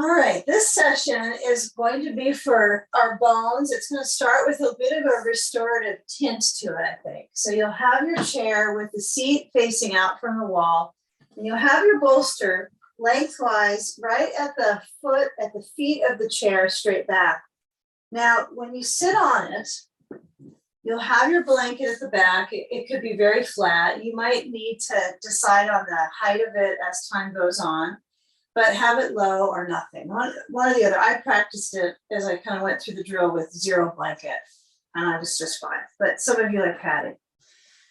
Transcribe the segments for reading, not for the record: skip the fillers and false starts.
All right, this session is going to be for our bones. It's going to start with a bit of a restorative tint to it, I think. So you'll have your chair with the seat facing out from the wall, and you'll have your bolster lengthwise right at the feet of the chair, straight back. Now, when you sit on it, you'll have your blanket at the back. It could be very flat. You might need to decide on the height of it as time goes on, but have it low or nothing. One or the other. I practiced it as I kind of went through the drill with zero blanket, and I was just fine. But some of you like padding.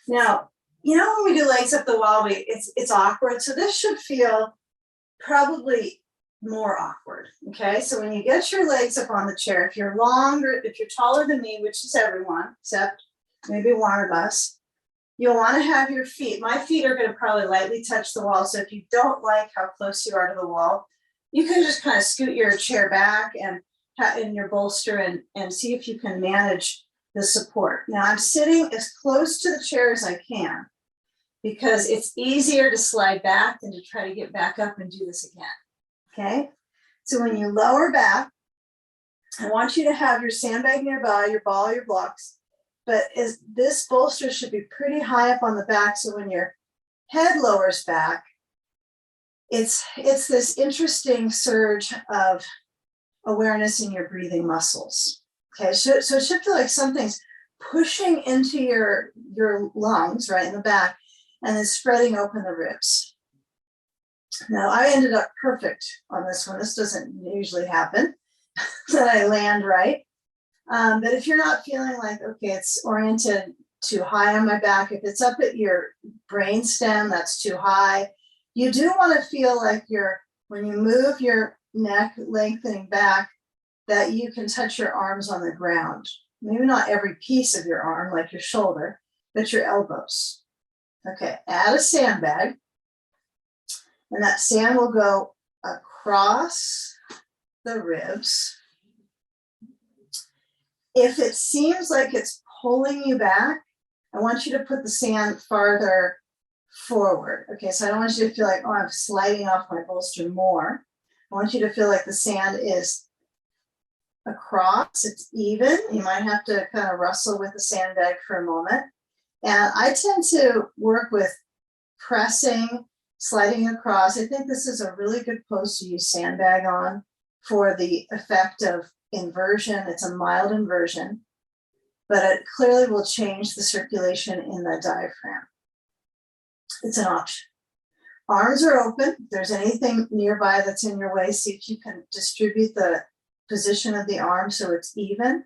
Now, you know when we do legs up the wall, it's awkward. So this should feel probably more awkward. Okay, so when you get your legs up on the chair, if you're taller than me, which is everyone except maybe one of us, you'll want to have your feet. My feet are going to probably lightly touch the wall. So if you don't like how close you are to the wall, you can just kind of scoot your chair back and in your bolster and see if you can manage the support. Now I'm sitting as close to the chair as I can because it's easier to slide back than to try to get back up and do this again. Okay, so when you lower back, I want you to have your sandbag nearby, your ball, your blocks. But this bolster should be pretty high up on the back, so when your head lowers back, it's this interesting surge of awareness in your breathing muscles. Okay, so it should feel like something's pushing into your lungs, right in the back, and then spreading open the ribs. Now, I ended up perfect on this one. This doesn't usually happen, that I land right. But if you're not feeling like, okay, it's oriented too high on my back, if it's up at your brain stem, that's too high. You do want to feel like when you move your neck lengthening back, that you can touch your arms on the ground. Maybe not every piece of your arm, like your shoulder, but your elbows. Okay, add a sandbag. And that sand will go across the ribs. If it seems like it's pulling you back, I want you to put the sand farther forward. Okay, so I don't want you to feel like, oh, I'm sliding off my bolster more. I want you to feel like the sand is across, it's even. You might have to kind of wrestle with the sandbag for a moment. And I tend to work with pressing, sliding across. I think this is a really good pose to use sandbag on for the effect of inversion. It's a mild inversion, but it clearly will change the circulation in the diaphragm. It's an option. Arms are open. If there's anything nearby that's in your way, see if you can distribute the position of the arm so it's even,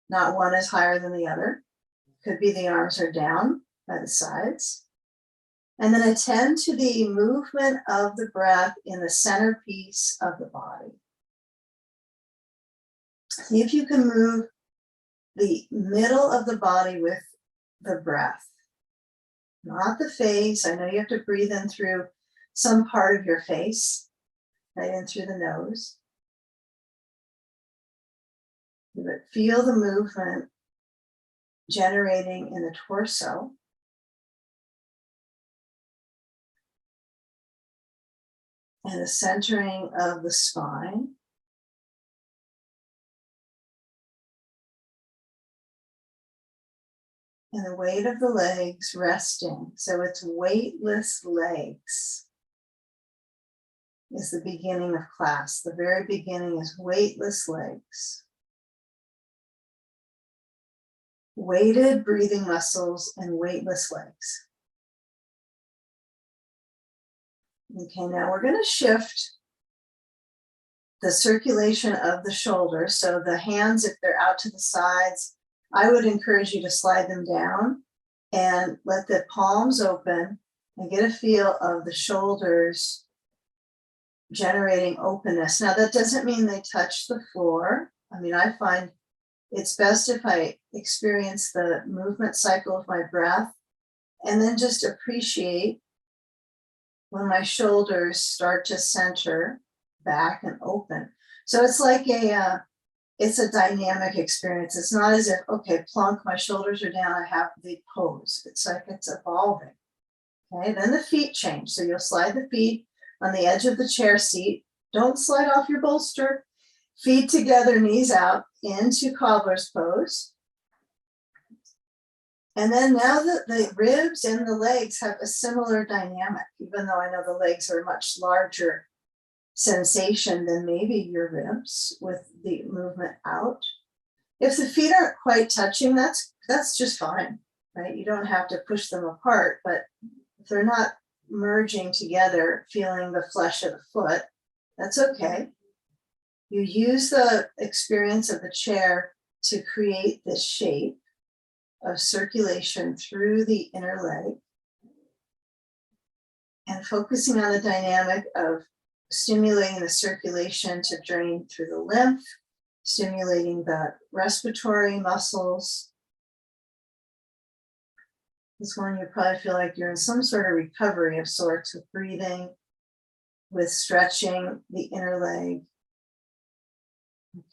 not one is higher than the other. Could be the arms are down by the sides. And then attend to the movement of the breath in the centerpiece of the body. See if you can move the middle of the body with the breath, not the face. I know you have to breathe in through some part of your face, right in through the nose. But feel the movement generating in the torso. And the centering of the spine. And the weight of the legs resting. So it's weightless legs is the beginning of class. The very beginning is weightless legs. Weighted breathing muscles and weightless legs. Okay, now we're going to shift the circulation of the shoulder. So the hands, if they're out to the sides, I would encourage you to slide them down and let the palms open and get a feel of the shoulders generating openness. Now that doesn't mean they touch the floor. I mean, I find it's best if I experience the movement cycle of my breath and then just appreciate when my shoulders start to center back and open. So it's like it's a dynamic experience. It's not as if, okay, plunk, my shoulders are down, I have the pose. It's like it's evolving. Okay, then the feet change. So you'll slide the feet on the edge of the chair seat Don't slide off your bolster. Feet together, knees out into cobbler's pose. And then now that the ribs and the legs have a similar dynamic, even though I know the legs are a much larger sensation than maybe your ribs with the movement out. If the feet aren't quite touching, that's just fine, right? You don't have to push them apart, but if they're not merging together, feeling the flesh of the foot, that's okay. You use the experience of the chair to create this shape of circulation through the inner leg and focusing on the dynamic of stimulating the circulation to drain through the lymph, stimulating the respiratory muscles. This one you probably feel like you're in some sort of recovery of sorts with breathing, with stretching the inner leg.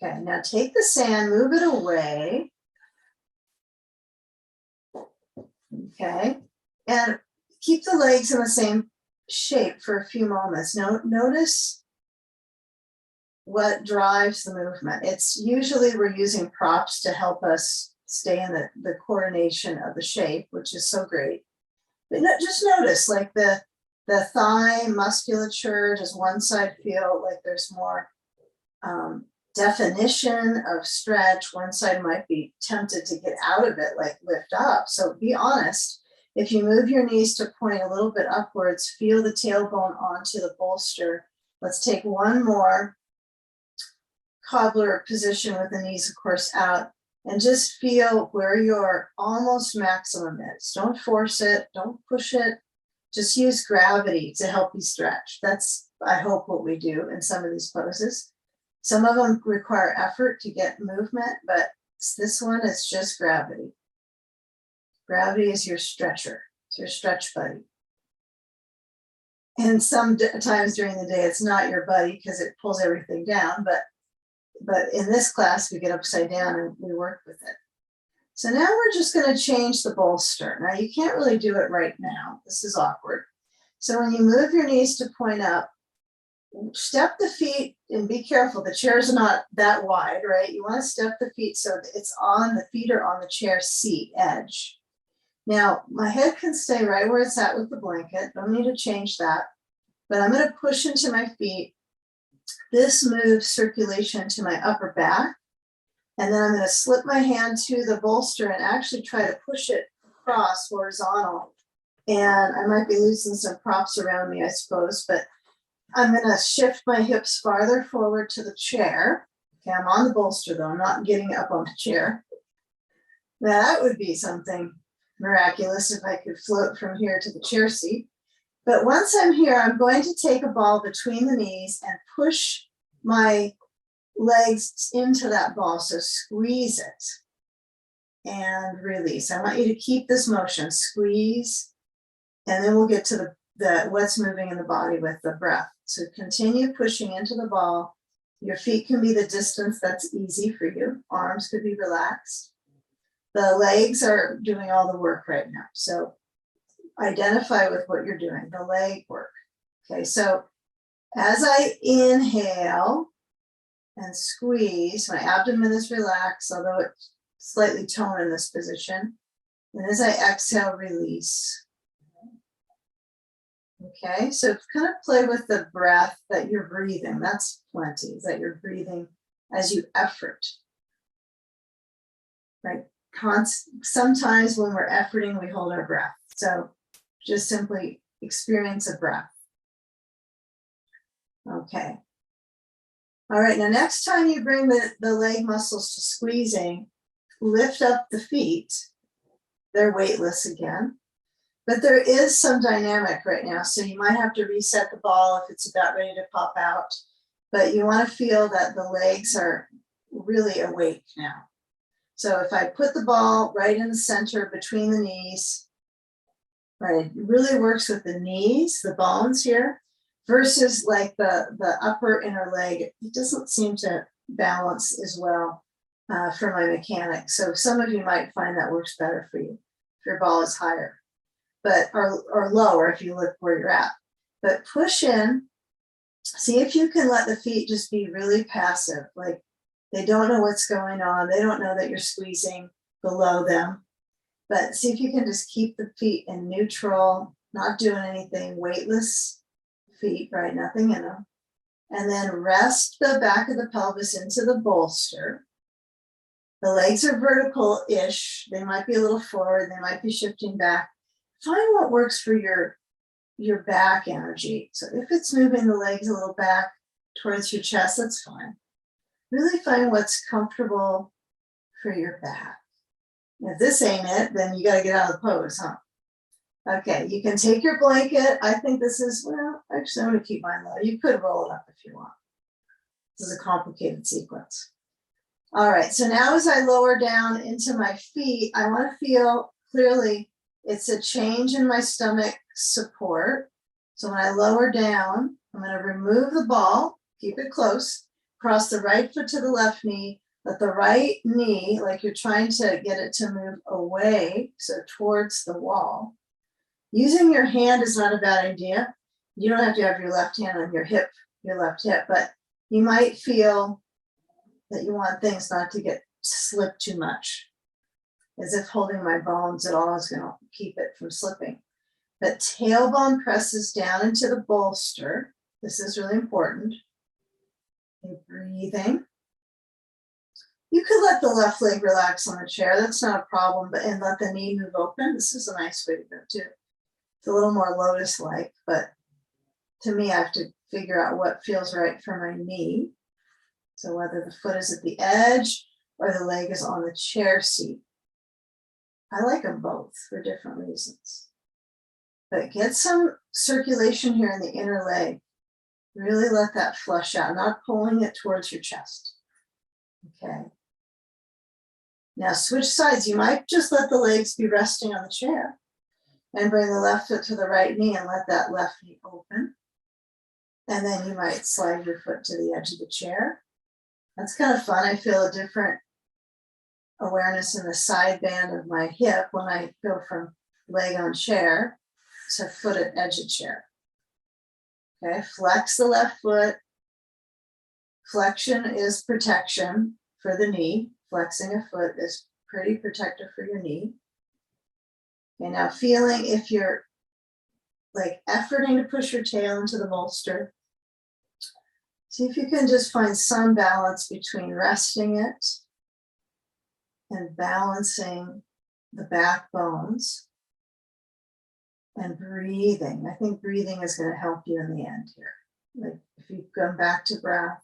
Okay, now take the sand, move it away. Okay, and keep the legs in the same shape for a few moments. Now, notice what drives the movement. It's usually we're using props to help us stay in the coordination of the shape, which is so great. But just notice like the thigh musculature, does one side feel like there's more definition of stretch? One side might be tempted to get out of it, like lift up. So be honest. If you move your knees to point a little bit upwards, feel the tailbone onto the bolster. Let's take one more cobbler position with the knees, of course, out, and just feel where your almost maximum is. Don't force it, don't push it. Just use gravity to help you stretch. That's, I hope, what we do in some of these poses. Some of them require effort to get movement, but this one is just gravity. Gravity is your stretcher. It's your stretch buddy. And sometimes during the day, it's not your buddy because it pulls everything down, but in this class, we get upside down and we work with it. So now we're just going to change the bolster. Now you can't really do it right now. This is awkward. So when you move your knees to point up, step the feet and be careful. The chair's not that wide, right? You want to step the feet so that it's on, the feet are on the chair seat edge. Now my head can stay right where it's at with the blanket. Don't need to change that. But I'm going to push into my feet. This moves circulation to my upper back. And then I'm going to slip my hand to the bolster and actually try to push it across horizontal. And I might be losing some props around me, I suppose, but I'm going to shift my hips farther forward to the chair. Okay, I'm on the bolster though, I'm not getting up on the chair. Now that would be something miraculous if I could float from here to the chair seat. But once I'm here, I'm going to take a ball between the knees and push my legs into that ball. So squeeze it and release. I want you to keep this motion, squeeze, and then we'll get to the what's moving in the body with the breath. So continue pushing into the ball. Your feet can be the distance that's easy for you. Arms could be relaxed. The legs are doing all the work right now. So identify with what you're doing, the leg work. Okay, so as I inhale and squeeze, my abdomen is relaxed, although it's slightly toned in this position. And as I exhale, release. Okay, so kind of play with the breath that you're breathing. That's plenty, is that you're breathing as you effort. Right? Sometimes when we're efforting, we hold our breath. So just simply experience a breath. Okay. All right, now next time you bring the leg muscles to squeezing, lift up the feet. They're weightless again. But there is some dynamic right now, so you might have to reset the ball if it's about ready to pop out. But you want to feel that the legs are really awake now. So if I put the ball right in the center between the knees, right, it really works with the knees, the bones here, versus like the upper inner leg. It doesn't seem to balance as well for my mechanics. So some of you might find that works better for you if your ball is higher, but or lower if you look where you're at. But push in See if you can let the feet just be really passive, like they don't know what's going on. They don't know that you're squeezing below them. But see if you can just keep the feet in neutral, not doing anything, weightless feet, right? Nothing in them. And then rest the back of the pelvis into the bolster. The legs are vertical-ish. They might be a little forward. They might be shifting back. Find what works for your back energy. So if it's moving the legs a little back towards your chest, that's fine. Really find what's comfortable for your back. If this ain't it, then you got to get out of the pose, huh? Okay, you can take your blanket. I think this is, well, actually, I'm going to keep mine low. You could roll it up if you want. This is a complicated sequence. All right, so now as I lower down into my feet, I want to feel clearly it's a change in my stomach support. So when I lower down, I'm going to remove the ball, keep it close, cross the right foot to the left knee, let the right knee, like you're trying to get it to move away, so towards the wall. Using your hand is not a bad idea. You don't have to have your left hand on your hip, your left hip, but you might feel that you want things not to get slipped too much, as if holding my bones at all is going to keep it from slipping. But tailbone presses down into the bolster. This is really important. Okay, breathing. You could let the left leg relax on the chair. That's not a problem, but and let the knee move open. This is a nice way to go too. It's a little more lotus-like, but to me, I have to figure out what feels right for my knee. So whether the foot is at the edge or the leg is on the chair seat. I like them both for different reasons. But get some circulation here in the inner leg. Really let that flush out, not pulling it towards your chest. Okay. Now switch sides. You might just let the legs be resting on the chair and bring the left foot to the right knee and let that left knee open. And then you might slide your foot to the edge of the chair. That's kind of fun. I feel a different awareness in the side band of my hip when I go from leg on chair to foot at edge of chair. Okay, flex the left foot. Flexion is protection for the knee. Flexing a foot is pretty protective for your knee. Okay, now feeling if you're like efforting to push your tail into the bolster, see if you can just find some balance between resting it and balancing the back bones and breathing. I think breathing is going to help you in the end here. Like if you come back to breath,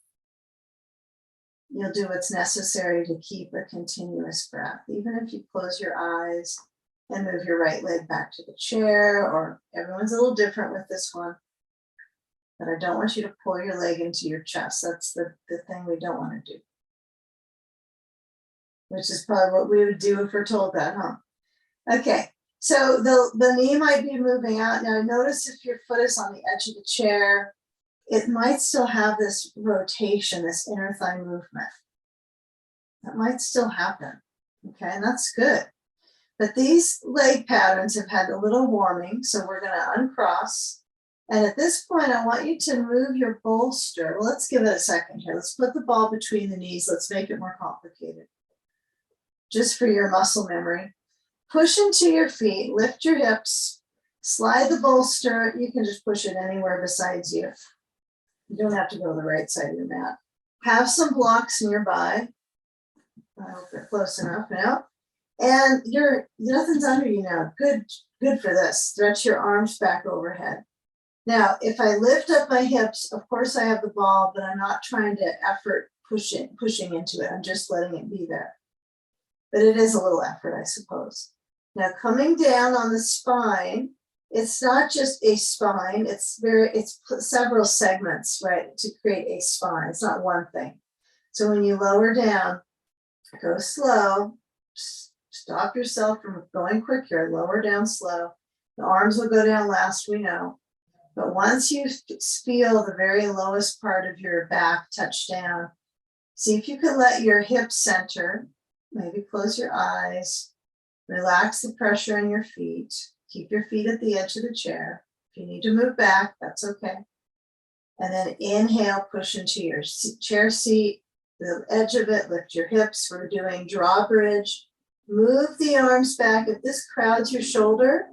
you'll do what's necessary to keep a continuous breath. Even if you close your eyes and move your right leg back to the chair, or everyone's a little different with this one. But I don't want you to pull your leg into your chest. That's the thing we don't want to do. Which is probably what we would do if we're told that, huh? Okay, so the knee might be moving out. Now notice if your foot is on the edge of the chair, it might still have this rotation, this inner thigh movement. That might still happen, okay, and that's good. But these leg patterns have had a little warming, so we're gonna uncross. And at this point, I want you to move your bolster. Well, let's give it a second here. Let's put the ball between the knees. Let's make it more complicated. Just for your muscle memory. Push into your feet, lift your hips, slide the bolster. You can just push it anywhere besides you. You don't have to go to the right side of your mat. Have some blocks nearby. I hope they're close enough now. And nothing's under you now. Good for this. Stretch your arms back overhead. Now, if I lift up my hips, of course I have the ball, but I'm not trying to effort pushing into it. I'm just letting it be there. But it is a little effort, I suppose. Now, coming down on the spine, it's not just a spine, it's several segments, right, to create a spine. It's not one thing. So when you lower down, go slow, stop yourself from going quick here, lower down slow. The arms will go down last, we know. But once you feel the very lowest part of your back touch down, see if you can let your hips center, maybe close your eyes, relax the pressure in your feet, keep your feet at the edge of the chair. If you need to move back, that's okay. And then inhale, push into your chair seat, the edge of it, lift your hips. We're doing drawbridge. Move the arms back. If this crowds your shoulder,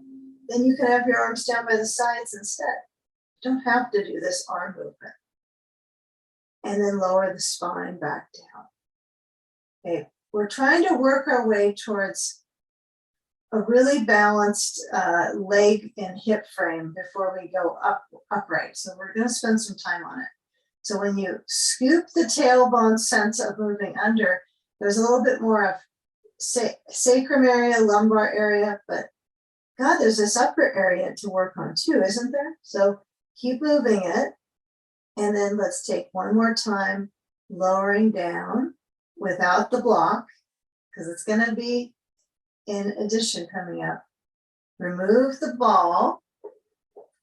then you can have your arms down by the sides instead. You don't have to do this arm movement. And then lower the spine back down. Okay, we're trying to work our way towards a really balanced leg and hip frame before we go upright. So we're going to spend some time on it. So when you scoop the tailbone sense of moving under, there's a little bit more of sacrum area, lumbar area, but God, there's this upper area to work on too, isn't there? So keep moving it. And then let's take one more time, lowering down without the block, because it's going to be in addition coming up. Remove the ball.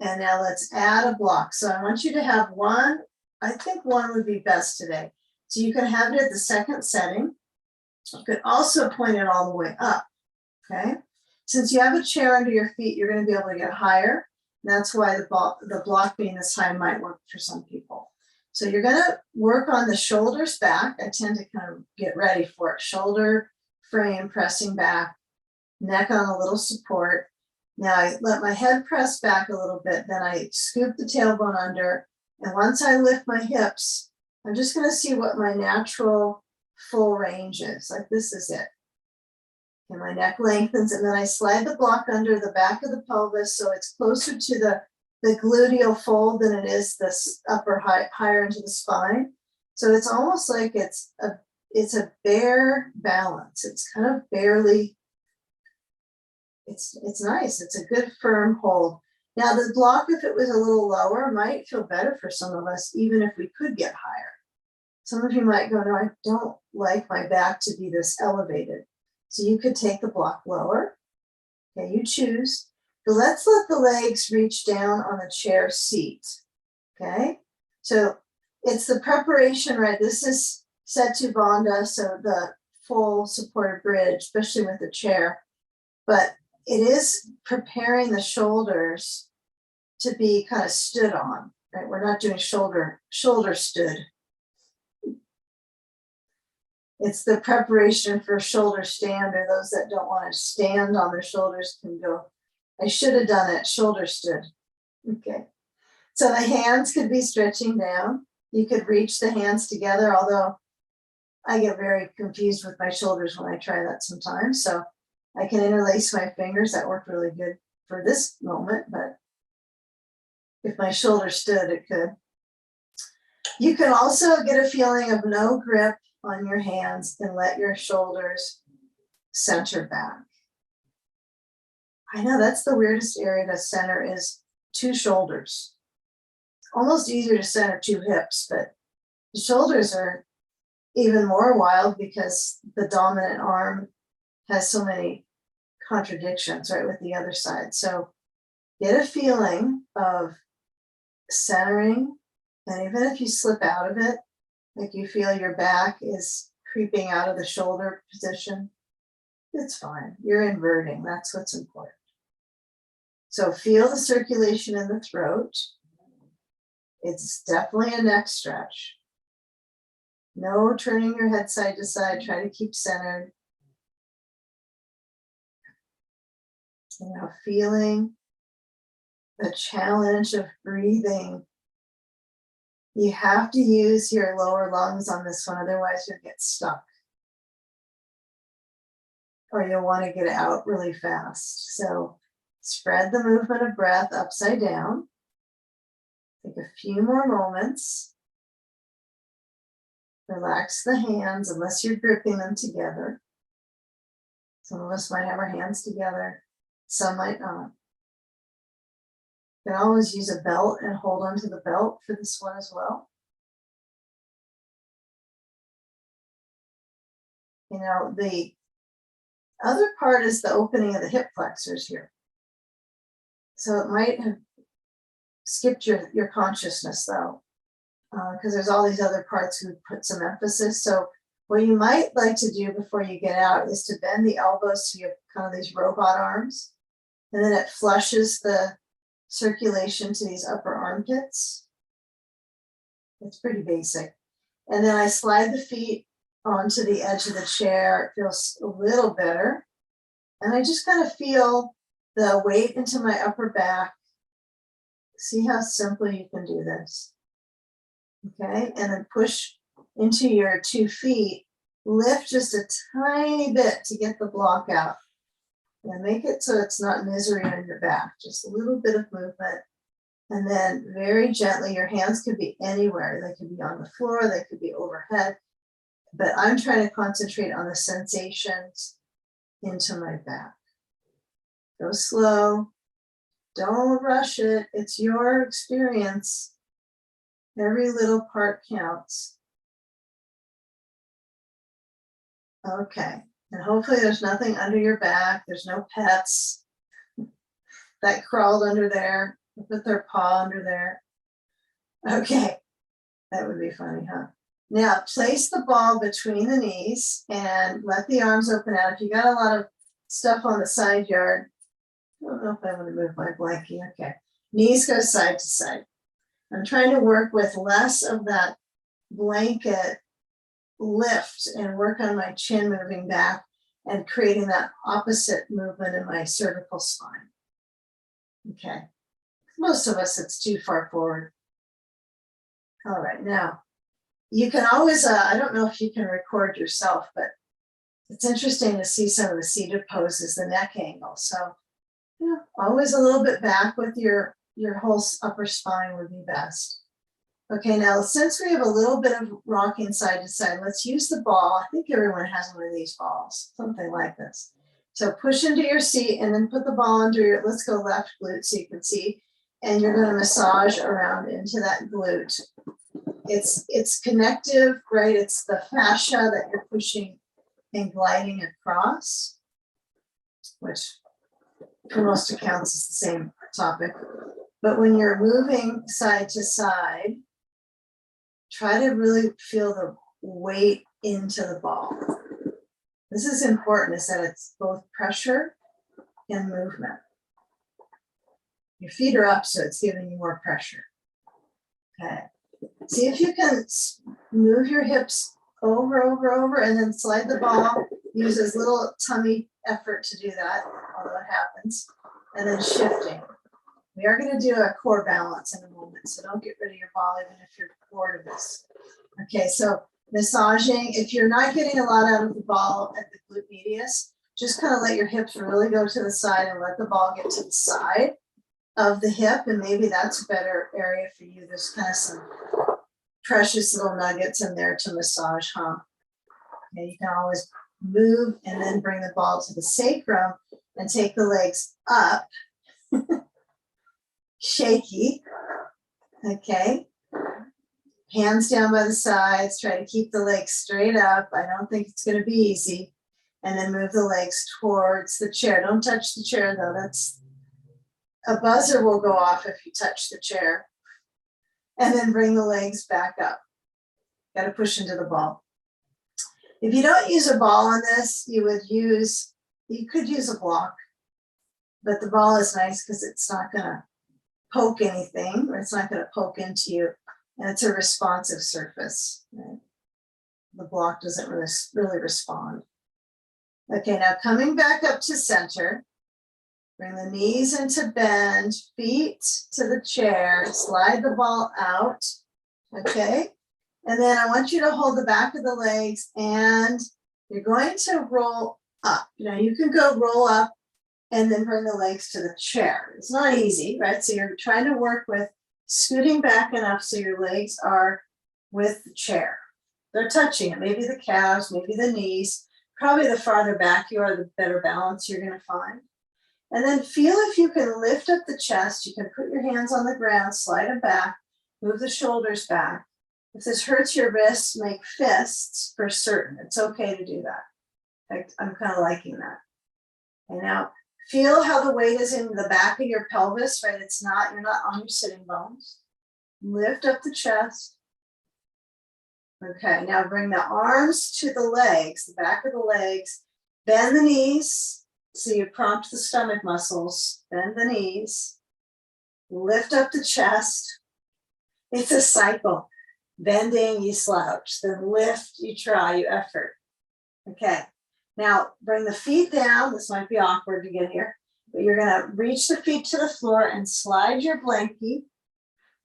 And now let's add a block. So I want you to have one. I think one would be best today. So you can have it at the second setting. You could also point it all the way up, okay? Since you have a chair under your feet, you're going to be able to get higher. That's why the block being this high might work for some people. So you're going to work on the shoulders back. I tend to kind of get ready for it. Shoulder frame pressing back, neck on a little support. Now I let my head press back a little bit, then I scoop the tailbone under. And once I lift my hips, I'm just going to see what my natural full range is. Like this is it. And my neck lengthens, and then I slide the block under the back of the pelvis so it's closer to the gluteal fold than it is this upper higher into the spine. So it's almost like it's a bare balance. It's kind of barely, it's nice. It's a good firm hold. Now the block, if it was a little lower, might feel better for some of us, even if we could get higher. Some of you might go, no, I don't like my back to be this elevated. So you could take the block lower. Okay, you choose. But let's let the legs reach down on the chair seat. Okay, so it's the preparation, right? This is Setu Bandha, so the full supported bridge, especially with the chair. But it is preparing the shoulders to be kind of stood on, right? We're not doing shoulder stood. It's the preparation for shoulder stand, or those that don't want to stand on their shoulders can go, I should have done it, shoulder stood. Okay. So the hands could be stretching down. You could reach the hands together, although I get very confused with my shoulders when I try that sometimes. So I can interlace my fingers. That worked really good for this moment, but if my shoulder stood, it could. You can also get a feeling of no grip on your hands and let your shoulders center back. I know that's the weirdest area to center is two shoulders. It's almost easier to center two hips, but the shoulders are even more wild because the dominant arm has so many contradictions, right, with the other side. So get a feeling of centering, and even if you slip out of it, like you feel your back is creeping out of the shoulder position, it's fine. You're inverting. That's what's important. So feel the circulation in the throat. It's definitely a neck stretch. No turning your head side to side. Try to keep centered. You know, feeling the challenge of breathing. You have to use your lower lungs on this one, otherwise you'll get stuck. Or you'll want to get out really fast. So spread the movement of breath upside down. Take a few more moments. Relax the hands unless you're gripping them together. Some of us might have our hands together, some might not. You can always use a belt and hold onto the belt for this one as well. You know, the other part is the opening of the hip flexors here. So it might have skipped your consciousness though, because there's all these other parts who put some emphasis. So what you might like to do before you get out is to bend the elbows so you have kind of these robot arms, and then it flushes the circulation to these upper armpits. It's pretty basic. And then I slide the feet onto the edge of the chair. It feels a little better. And I just kind of feel the weight into my upper back. See how simply you can do this. Okay, and then push into your 2 feet. Lift just a tiny bit to get the block out. And make it so it's not misery on your back, just a little bit of movement. And then very gently, your hands could be anywhere. They could be on the floor, they could be overhead. But I'm trying to concentrate on the sensations into my back. Go slow. Don't rush it. It's your experience. Every little part counts. Okay. And hopefully there's nothing under your back. There's no pets that crawled under there, put their paw under there. Okay. That would be funny, huh? Now, place the ball between the knees and let the arms open out. If you got a lot of stuff on the side yard, I don't know if I want to move my blankie. Okay. Knees go side to side. I'm trying to work with less of that blanket lift and work on my chin moving back and creating that opposite movement in my cervical spine. Okay. Most of us, it's too far forward. All right. Now, you can always, I don't know if you can record yourself, but it's interesting to see some of the seated poses, the neck angle. So, yeah, always a little bit back with your whole upper spine would be best. Okay, now since we have a little bit of rocking side to side, let's use the ball. I think everyone has one of these balls, something like this. So push into your seat and then put the ball under your, let's go left glute so you can see, and you're going to massage around into that glute. It's connective, right? It's the fascia that you're pushing and gliding across, which for most accounts is the same topic. But when you're moving side to side, try to really feel the weight into the ball. This is important, is that it's both pressure and movement. Your feet are up, so it's giving you more pressure. Okay. See if you can move your hips over, and then slide the ball. Use as little tummy effort to do that, although it happens. And then shifting. We are going to do a core balance in a moment, so don't get rid of your ball even if you're bored of this. Okay, so massaging. If you're not getting a lot out of the ball at the glute medius, just kind of let your hips really go to the side and let the ball get to the side of the hip, and maybe that's a better area for you. There's kind of some precious little nuggets in there to massage, huh? Okay, you can always move and then bring the ball to the sacrum and take the legs up. Shaky. Okay. Hands down by the sides. Try to keep the legs straight up. I don't think it's going to be easy. And then move the legs towards the chair. Don't touch the chair though. That's a buzzer will go off if you touch the chair. And then bring the legs back up. Got to push into the ball. If you don't use a ball on this, you could use a block. But the ball is nice because it's not going to poke anything, or it's not going to poke into you, and it's a responsive surface. Right? The block doesn't really respond. Okay, now coming back up to center, bring the knees into bend, feet to the chair, slide the ball out, okay? And then I want you to hold the back of the legs, and you're going to roll up. Now you can go roll up and then bring the legs to the chair. It's not easy, right? So you're trying to work with scooting back enough so your legs are with the chair. They're touching it, maybe the calves, maybe the knees. Probably the farther back you are, the better balance you're going to find. And then feel if you can lift up the chest. You can put your hands on the ground, slide them back, move the shoulders back. If this hurts your wrists, make fists for certain. It's okay to do that. I'm kind of liking that. And now feel how the weight is in the back of your pelvis, right? You're not on your sitting bones. Lift up the chest. Okay, now bring the arms to the legs, the back of the legs. Bend the knees, so you prompt the stomach muscles. Bend the knees. Lift up the chest. It's a cycle. Bending, you slouch. Then lift, you try, you effort. Okay. Now bring the feet down. This might be awkward to get here, but you're going to reach the feet to the floor and slide your blankie.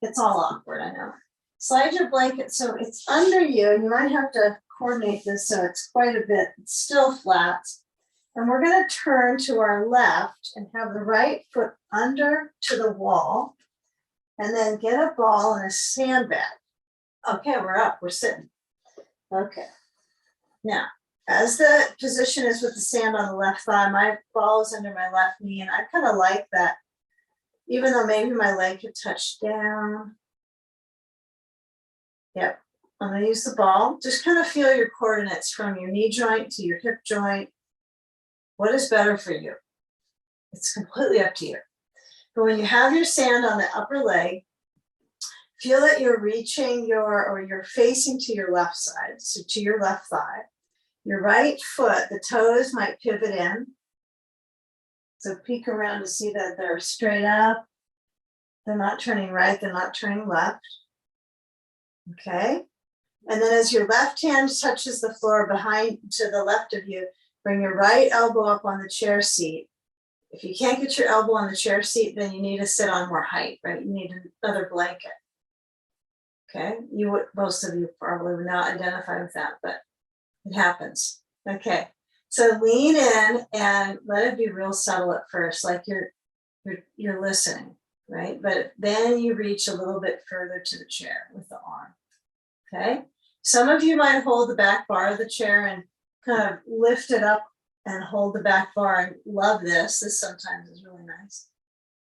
It's all awkward, I know. Slide your blanket so it's under you, and you might have to coordinate this so it's quite a bit, it's still flat. And we're going to turn to our left and have the right foot under to the wall, and then get a ball and a sandbag. Okay, we're up, we're sitting. Okay. Now, as the position is with the sand on the left thigh, my ball is under my left knee, and I kind of like that, even though maybe my leg could touch down. Yep, I'm going to use the ball. Just kind of feel your coordinates from your knee joint to your hip joint. What is better for you? It's completely up to you. But when you have your sand on the upper leg, feel that you're reaching you're facing to your left side, so to your left thigh. Your right foot, the toes might pivot in. So peek around to see that they're straight up. They're not turning right, they're not turning left. Okay. And then as your left hand touches the floor behind to the left of you, bring your right elbow up on the chair seat. If you can't get your elbow on the chair seat, then you need to sit on more height, right? You need another blanket. Okay. Most of you probably would not identify with that, but it happens. Okay. So lean in and let it be real subtle at first, like you're listening, right? But then you reach a little bit further to the chair with the arm. Okay. Some of you might hold the back bar of the chair and kind of lift it up and hold the back bar. I love this. This sometimes is really nice,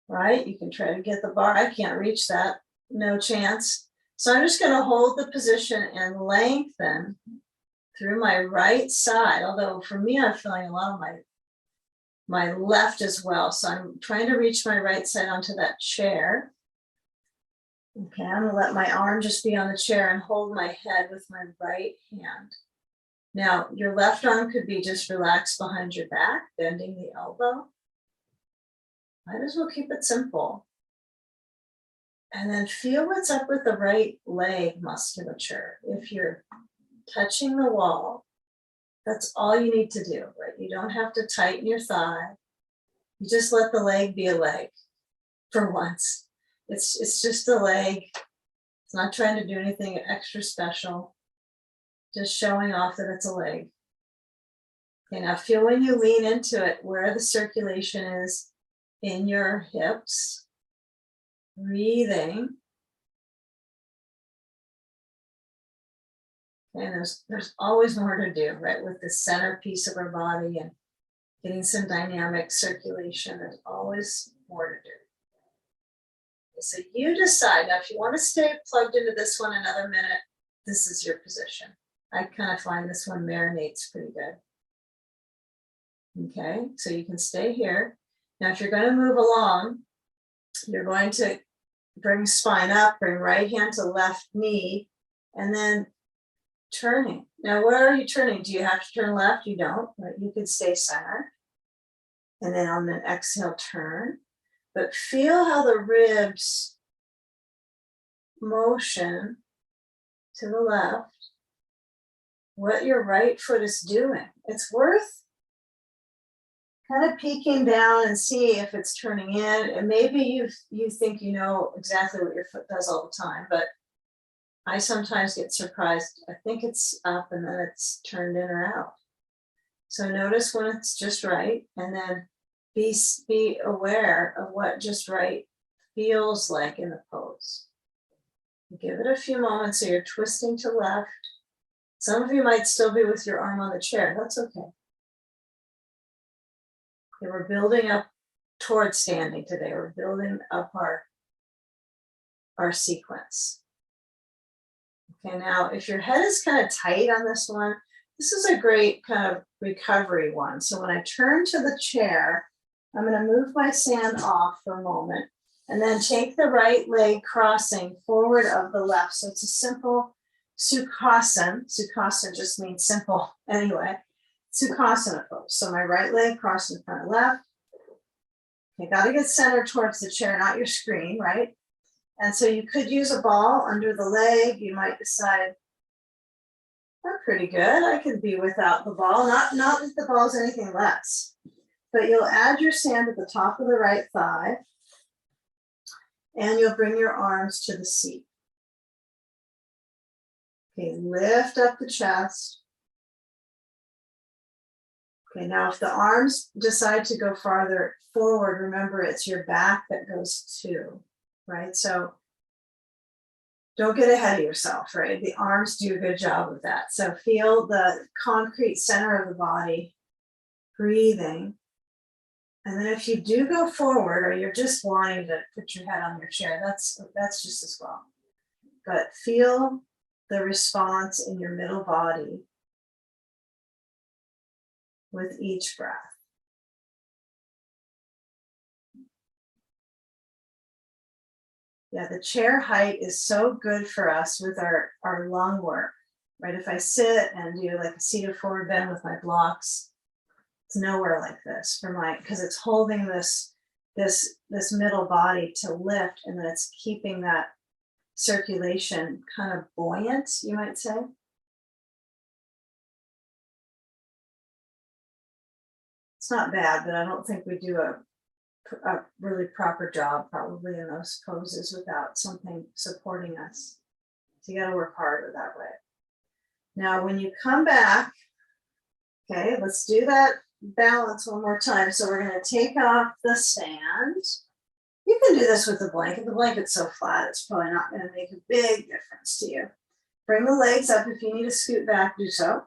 right? You can try to get the bar. I can't reach that. No chance. So I'm just going to hold the position and lengthen through my right side. Although for me, I'm feeling a lot of my left as well. So I'm trying to reach my right side onto that chair. Okay, I'm gonna let my arm just be on the chair and hold my head with my right hand. Now, your left arm could be just relaxed behind your back, bending the elbow. Might as well keep it simple. And then feel what's up with the right leg musculature. If you're touching the wall, that's all you need to do, right? You don't have to tighten your thigh. You just let the leg be a leg for once. It's just a leg. It's not trying to do anything extra special. Just showing off that it's a leg. Okay, now feel when you lean into it, where the circulation is in your hips. Breathing. And there's always more to do, right? With the centerpiece of our body and getting some dynamic circulation, there's always more to do. So you decide. Now, if you want to stay plugged into this one another minute, this is your position. I kind of find this one marinates pretty good. Okay, so you can stay here. Now, if you're going to move along, you're going to bring spine up, bring right hand to left knee, and then turning. Now, where are you turning? Do you have to turn left? You don't, right? You could stay center. And then on the exhale, turn. But feel how the ribs motion to the left, what your right foot is doing. It's worth kind of peeking down and see if it's turning in. And maybe you think you know exactly what your foot does all the time, but I sometimes get surprised. I think it's up and then it's turned in or out. So notice when it's just right, and then be aware of what just right feels like in the pose. Give it a few moments so you're twisting to left. Some of you might still be with your arm on the chair. That's okay. Okay, we're building up towards standing today. We're building up our sequence. Okay, now if your head is kind of tight on this one, this is a great kind of recovery one. So when I turn to the chair, I'm going to move my sand off for a moment and then take the right leg crossing forward of the left. So it's a simple Sukhasana. Sukhasana just means simple anyway. Sukhasana pose. So my right leg crossed in front of left. You got to get centered towards the chair, not your screen, right? And so you could use a ball under the leg. You might decide, I'm pretty good. I can be without the ball. Not that the ball's anything less, but you'll add your sand at the top of the right thigh, and you'll bring your arms to the seat. Okay, lift up the chest. Okay, now if the arms decide to go farther forward, remember it's your back that goes too, right? So don't get ahead of yourself, right? The arms do a good job of that. So feel the concrete center of the body, breathing. And then if you do go forward, or you're just wanting to put your head on your chair, that's just as well. But feel the response in your middle body with each breath. Yeah, the chair height is so good for us with our lung work, right? If I sit and do like a seated forward bend with my blocks, it's nowhere like this for my, because it's holding this middle body to lift, and then it's keeping that circulation kind of buoyant, you might say. It's not bad, but I don't think we do a really proper job probably in those poses without something supporting us. So you got to work harder that way. Now, when you come back, okay, let's do that balance one more time. So we're going to take off the sand. You can do this with the blanket. The blanket's so flat, it's probably not going to make a big difference to you. Bring the legs up. If you need to scoot back, do so.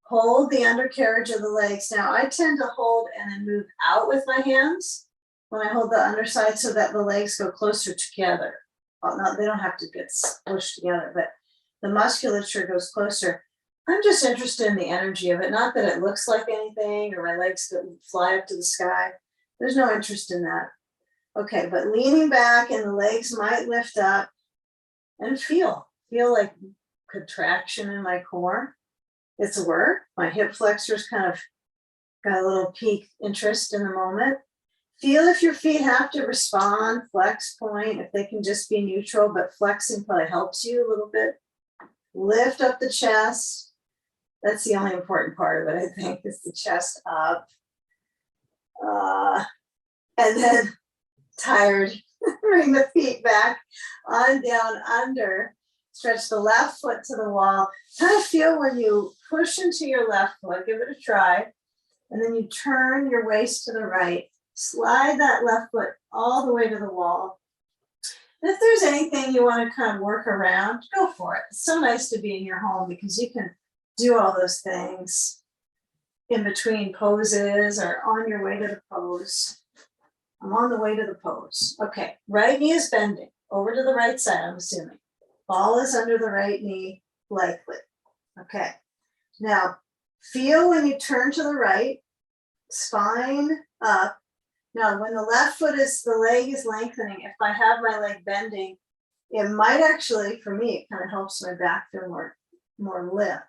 Hold the undercarriage of the legs. Now, I tend to hold and then move out with my hands when I hold the underside so that the legs go closer together. Well, no, they don't have to get squished together, but the musculature goes closer. I'm just interested in the energy of it, not that it looks like anything or my legs fly up to the sky. There's no interest in that. Okay, but leaning back and the legs might lift up, and feel like contraction in my core. It's work. My hip flexors kind of got a little peak interest in the moment. Feel if your feet have to respond, flex point, if they can just be neutral, but flexing probably helps you a little bit. Lift up the chest. That's the only important part of it, I think, is the chest up. And then tired, bring the feet back on down under. Stretch the left foot to the wall. Kind of feel when you push into your left foot, give it a try. And then you turn your waist to the right. Slide that left foot all the way to the wall. And if there's anything you want to kind of work around, go for it. It's so nice to be in your home because you can do all those things in between poses or on your way to the pose. I'm on the way to the pose. Okay, right knee is bending over to the right side, I'm assuming. Ball is under the right knee, likely. Okay, now feel when you turn to the right, spine up. Now, when the left foot the leg is lengthening, if I have my leg bending, it might actually, for me, it kind of helps my back feel more lift.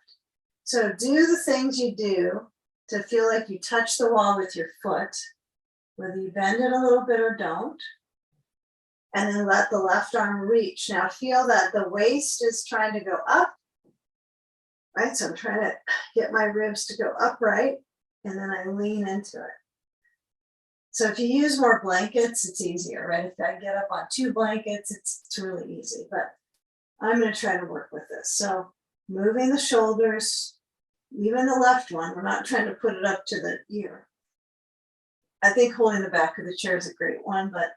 So do the things you do to feel like you touch the wall with your foot, whether you bend it a little bit or don't. And then let the left arm reach. Now feel that the waist is trying to go up, right? So I'm trying to get my ribs to go upright, and then I lean into it. So if you use more blankets, it's easier, right? If I get up on 2 blankets, it's really easy, but I'm going to try to work with this. So moving the shoulders, even the left one, we're not trying to put it up to the ear. I think holding the back of the chair is a great one, but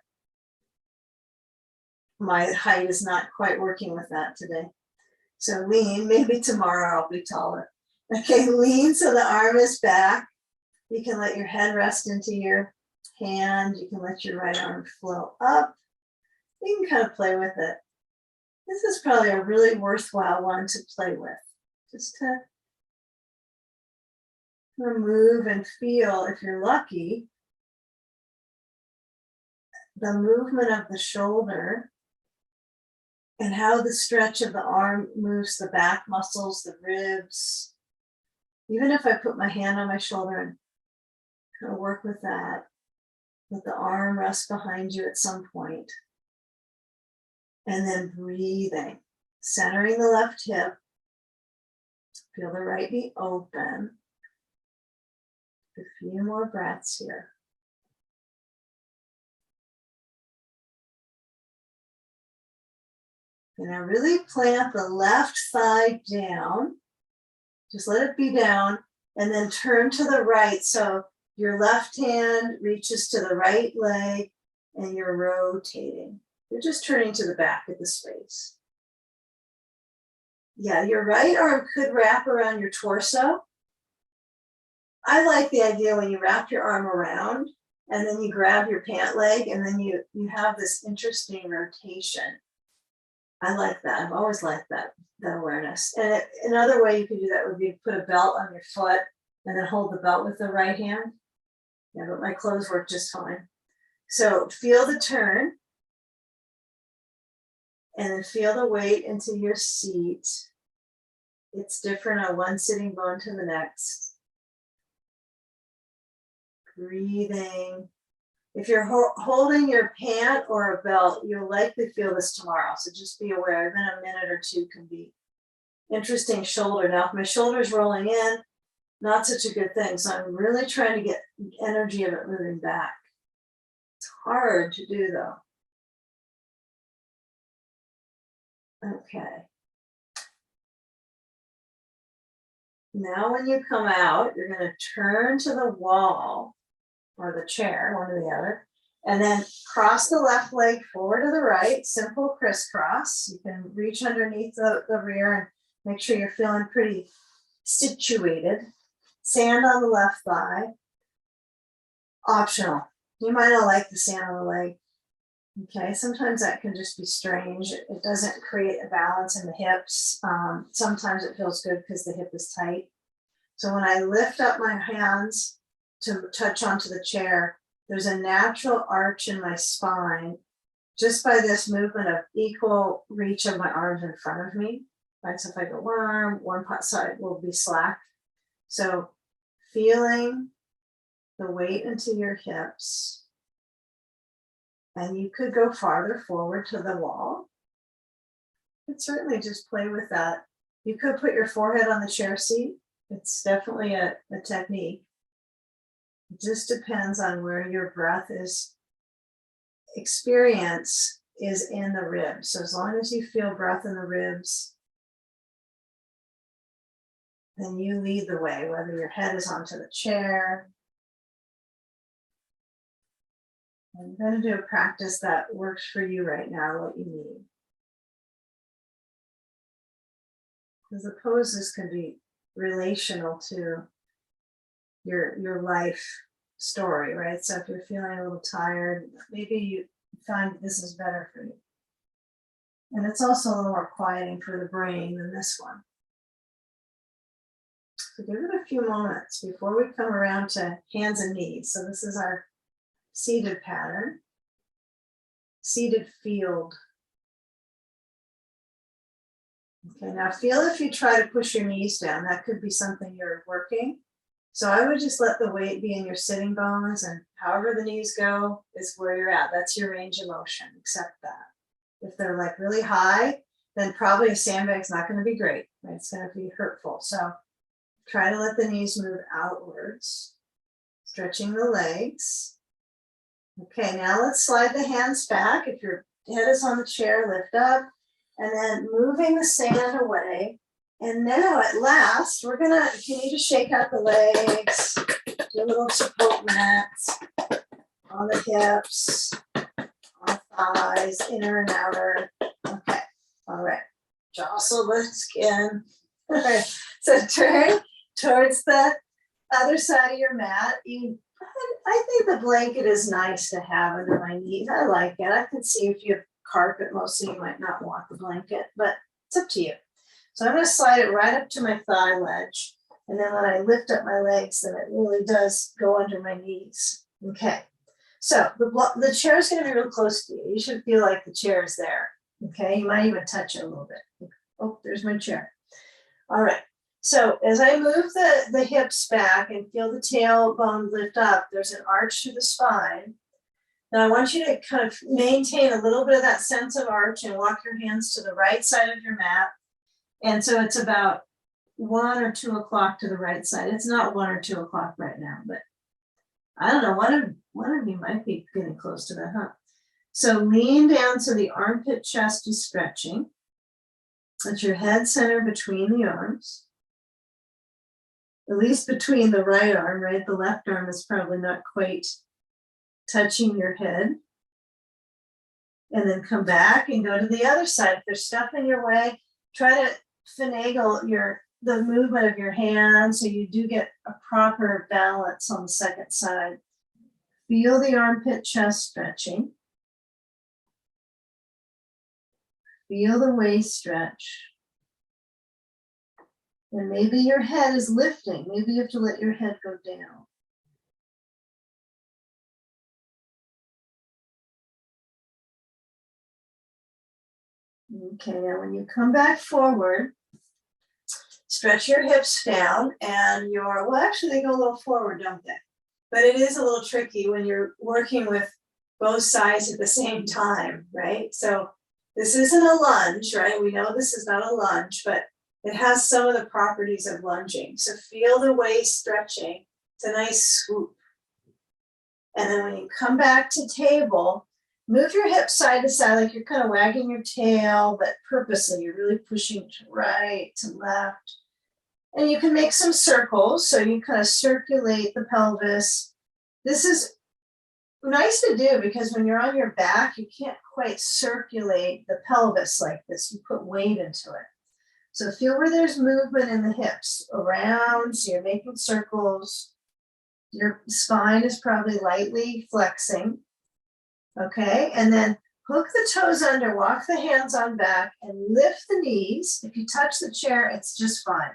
my height is not quite working with that today. So lean, maybe tomorrow I'll be taller. Okay, lean so the arm is back. You can let your head rest into your hand. You can let your right arm flow up. You can kind of play with it. This is probably a really worthwhile one to play with. Just to move and feel, if you're lucky, the movement of the shoulder and how the stretch of the arm moves the back muscles, the ribs. Even if I put my hand on my shoulder and kind of work with that, let the arm rest behind you at some point. And then breathing, centering the left hip. Feel the right knee open. A few more breaths here. And now really plant the left thigh down. Just let it be down and then turn to the right. So your left hand reaches to the right leg and you're rotating. You're just turning to the back of the space. Yeah, your right arm could wrap around your torso. I like the idea when you wrap your arm around and then you grab your pant leg and then you have this interesting rotation. I like that. I've always liked that awareness. And another way you could do that would be to put a belt on your foot and then hold the belt with the right hand. Yeah, but my clothes work just fine. So feel the turn and then feel the weight into your seat. It's different on one sitting bone to the next. Breathing. If you're holding your pant or a belt, you'll likely feel this tomorrow. So just be aware, even a minute or two can be interesting shoulder. Now, if my shoulder's rolling in, not such a good thing. So I'm really trying to get energy of it moving back. It's hard to do though. Okay. Now when you come out, you're going to turn to the wall or the chair, one or the other, and then cross the left leg forward to the right, simple crisscross. You can reach underneath the rear and make sure you're feeling pretty situated. Sand on the left thigh. Optional. You might not like the sand on the leg. Okay, sometimes that can just be strange. It doesn't create a balance in the hips. Sometimes it feels good because the hip is tight. So when I lift up my hands to touch onto the chair, there's a natural arch in my spine just by this movement of equal reach of my arms in front of me. Right, so if I go one arm, one side will be slack. So feeling the weight into your hips. And you could go farther forward to the wall. You could certainly just play with that. You could put your forehead on the chair seat. It's definitely a technique. It just depends on where your breath is, experience is in the ribs. So as long as you feel breath in the ribs, then you lead the way, whether your head is onto the chair. I'm going to do a practice that works for you right now, what you need. Because the poses can be relational to your life story, right? So if you're feeling a little tired, maybe you find this is better for you. And it's also a little more quieting for the brain than this one. So give it a few moments before we come around to hands and knees. So this is our seated pattern, seated field. Okay, now feel if you try to push your knees down, that could be something you're working. So I would just let the weight be in your sitting bones, and however the knees go is where you're at. That's your range of motion, accept that. If they're like really high, then probably a sandbag's not going to be great, right? It's going to be hurtful. So try to let the knees move outwards, stretching the legs. Okay, now let's slide the hands back. If your head is on the chair, lift up, and then moving the sand away. And now at last, we're gonna continue to shake out the legs, do a little support mats on the hips, on the thighs, inner and outer. Okay, all right, jostle the skin. All right, so turn towards the other side of your mat. I think the blanket is nice to have under my knees. I like it. I can see if you have carpet, most of you might not want the blanket, but it's up to you. So I'm going to slide it right up to my thigh ledge. And then when I lift up my legs, then it really does go under my knees. Okay. So the chair is going to be real close to you. You should feel like the chair is there. Okay. You might even touch it a little bit. Oh, there's my chair. All right. So as I move the hips back and feel the tailbone lift up, there's an arch to the spine. Now I want you to kind of maintain a little bit of that sense of arch and walk your hands to the right side of your mat. And so it's about 1 or 2 o'clock to the right side. It's not 1 or 2 o'clock right now, but I don't know, one of you might be getting close to that, huh? So lean down so the armpit chest is stretching. Let your head center between the arms. At least between the right arm, right? The left arm is probably not quite touching your head. And then come back and go to the other side. If there's stuff in your way, try to finagle the movement of your hands so you do get a proper balance on the second side. Feel the armpit chest stretching. Feel the waist stretch. And maybe your head is lifting. Maybe you have to let your head go down. Okay, now when you come back forward, stretch your hips down and well, actually they go a little forward, don't they? But it is a little tricky when you're working with both sides at the same time, right? So this isn't a lunge, right? We know this is not a lunge, but it has some of the properties of lunging. So feel the waist stretching. It's a nice swoop. And then when you come back to table, move your hips side to side like you're kind of wagging your tail, but purposely you're really pushing to right, to left. And you can make some circles, so you kind of circulate the pelvis. This is nice to do because when you're on your back, you can't quite circulate the pelvis like this. You put weight into it. So feel where there's movement in the hips around, so you're making circles. Your spine is probably lightly flexing. Okay, and then hook the toes under, walk the hands on back, and lift the knees. If you touch the chair, it's just fine.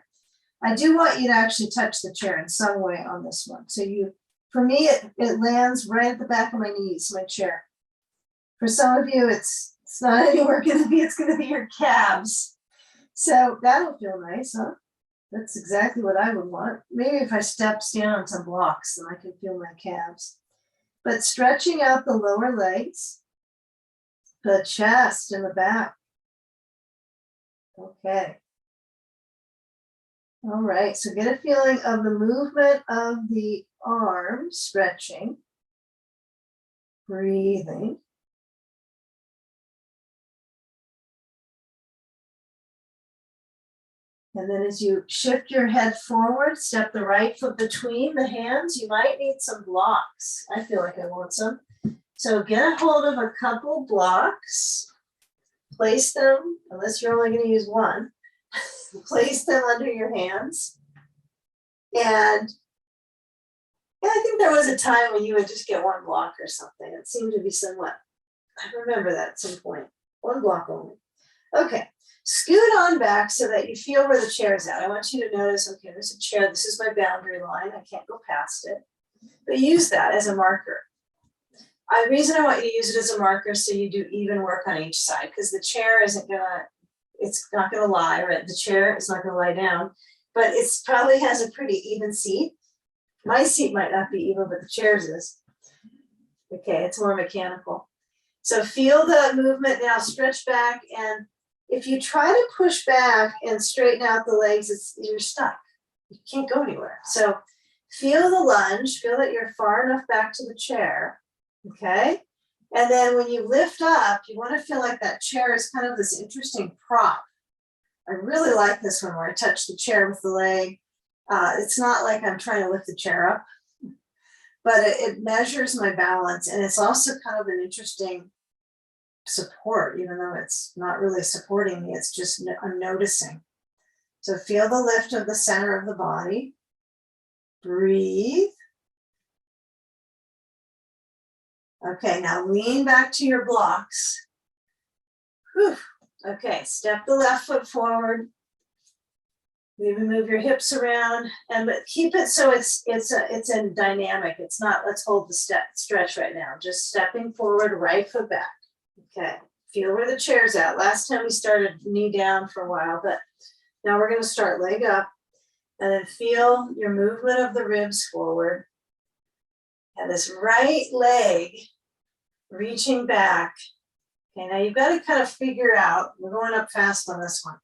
I do want you to actually touch the chair in some way on this one. So for me, it lands right at the back of my knees, my chair. For some of you, it's not anywhere going to be, it's going to be your calves. So that'll feel nice, huh? That's exactly what I would want. Maybe if I stand on some blocks, then I can feel my calves. But stretching out the lower legs, the chest and the back. Okay. All right, so get a feeling of the movement of the arms, stretching, breathing. And then as you shift your head forward, step the right foot between the hands. You might need some blocks. I feel like I want some. So get a hold of a couple blocks, place them, unless you're only going to use one, place them under your hands. And I think there was a time when you would just get one block or something. It seemed to be somewhat, I remember that at some point, one block only. Okay. Scoot on back so that you feel where the chair is at. I want you to notice, okay, there's a chair. This is my boundary line. I can't go past it. But use that as a marker. The reason I want you to use it as a marker so you do even work on each side, because the chair it's not going to lie, right? The chair is not going to lie down, but it probably has a pretty even seat. My seat might not be even, but the chair's is. Okay, it's more mechanical. So feel the movement now, stretch back, and if you try to push back and straighten out the legs, you're stuck. You can't go anywhere. So feel the lunge, feel that you're far enough back to the chair, okay? And then when you lift up, you want to feel like that chair is kind of this interesting prop. I really like this one where I touch the chair with the leg. It's not like I'm trying to lift the chair up, but it measures my balance, and it's also kind of an interesting support, even though it's not really supporting me, it's just I'm noticing. So feel the lift of the center of the body. Breathe. Okay, now lean back to your blocks. Whew. Okay, step the left foot forward. Maybe move your hips around, but keep it so it's in dynamic. It's not let's hold the stretch right now. Just stepping forward, right foot back. Okay, feel where the chair's at. Last time we started knee down for a while, but now we're going to start leg up, and then feel your movement of the ribs forward. And this right leg reaching back. Okay, now you've got to kind of figure out, we're going up fast on this one,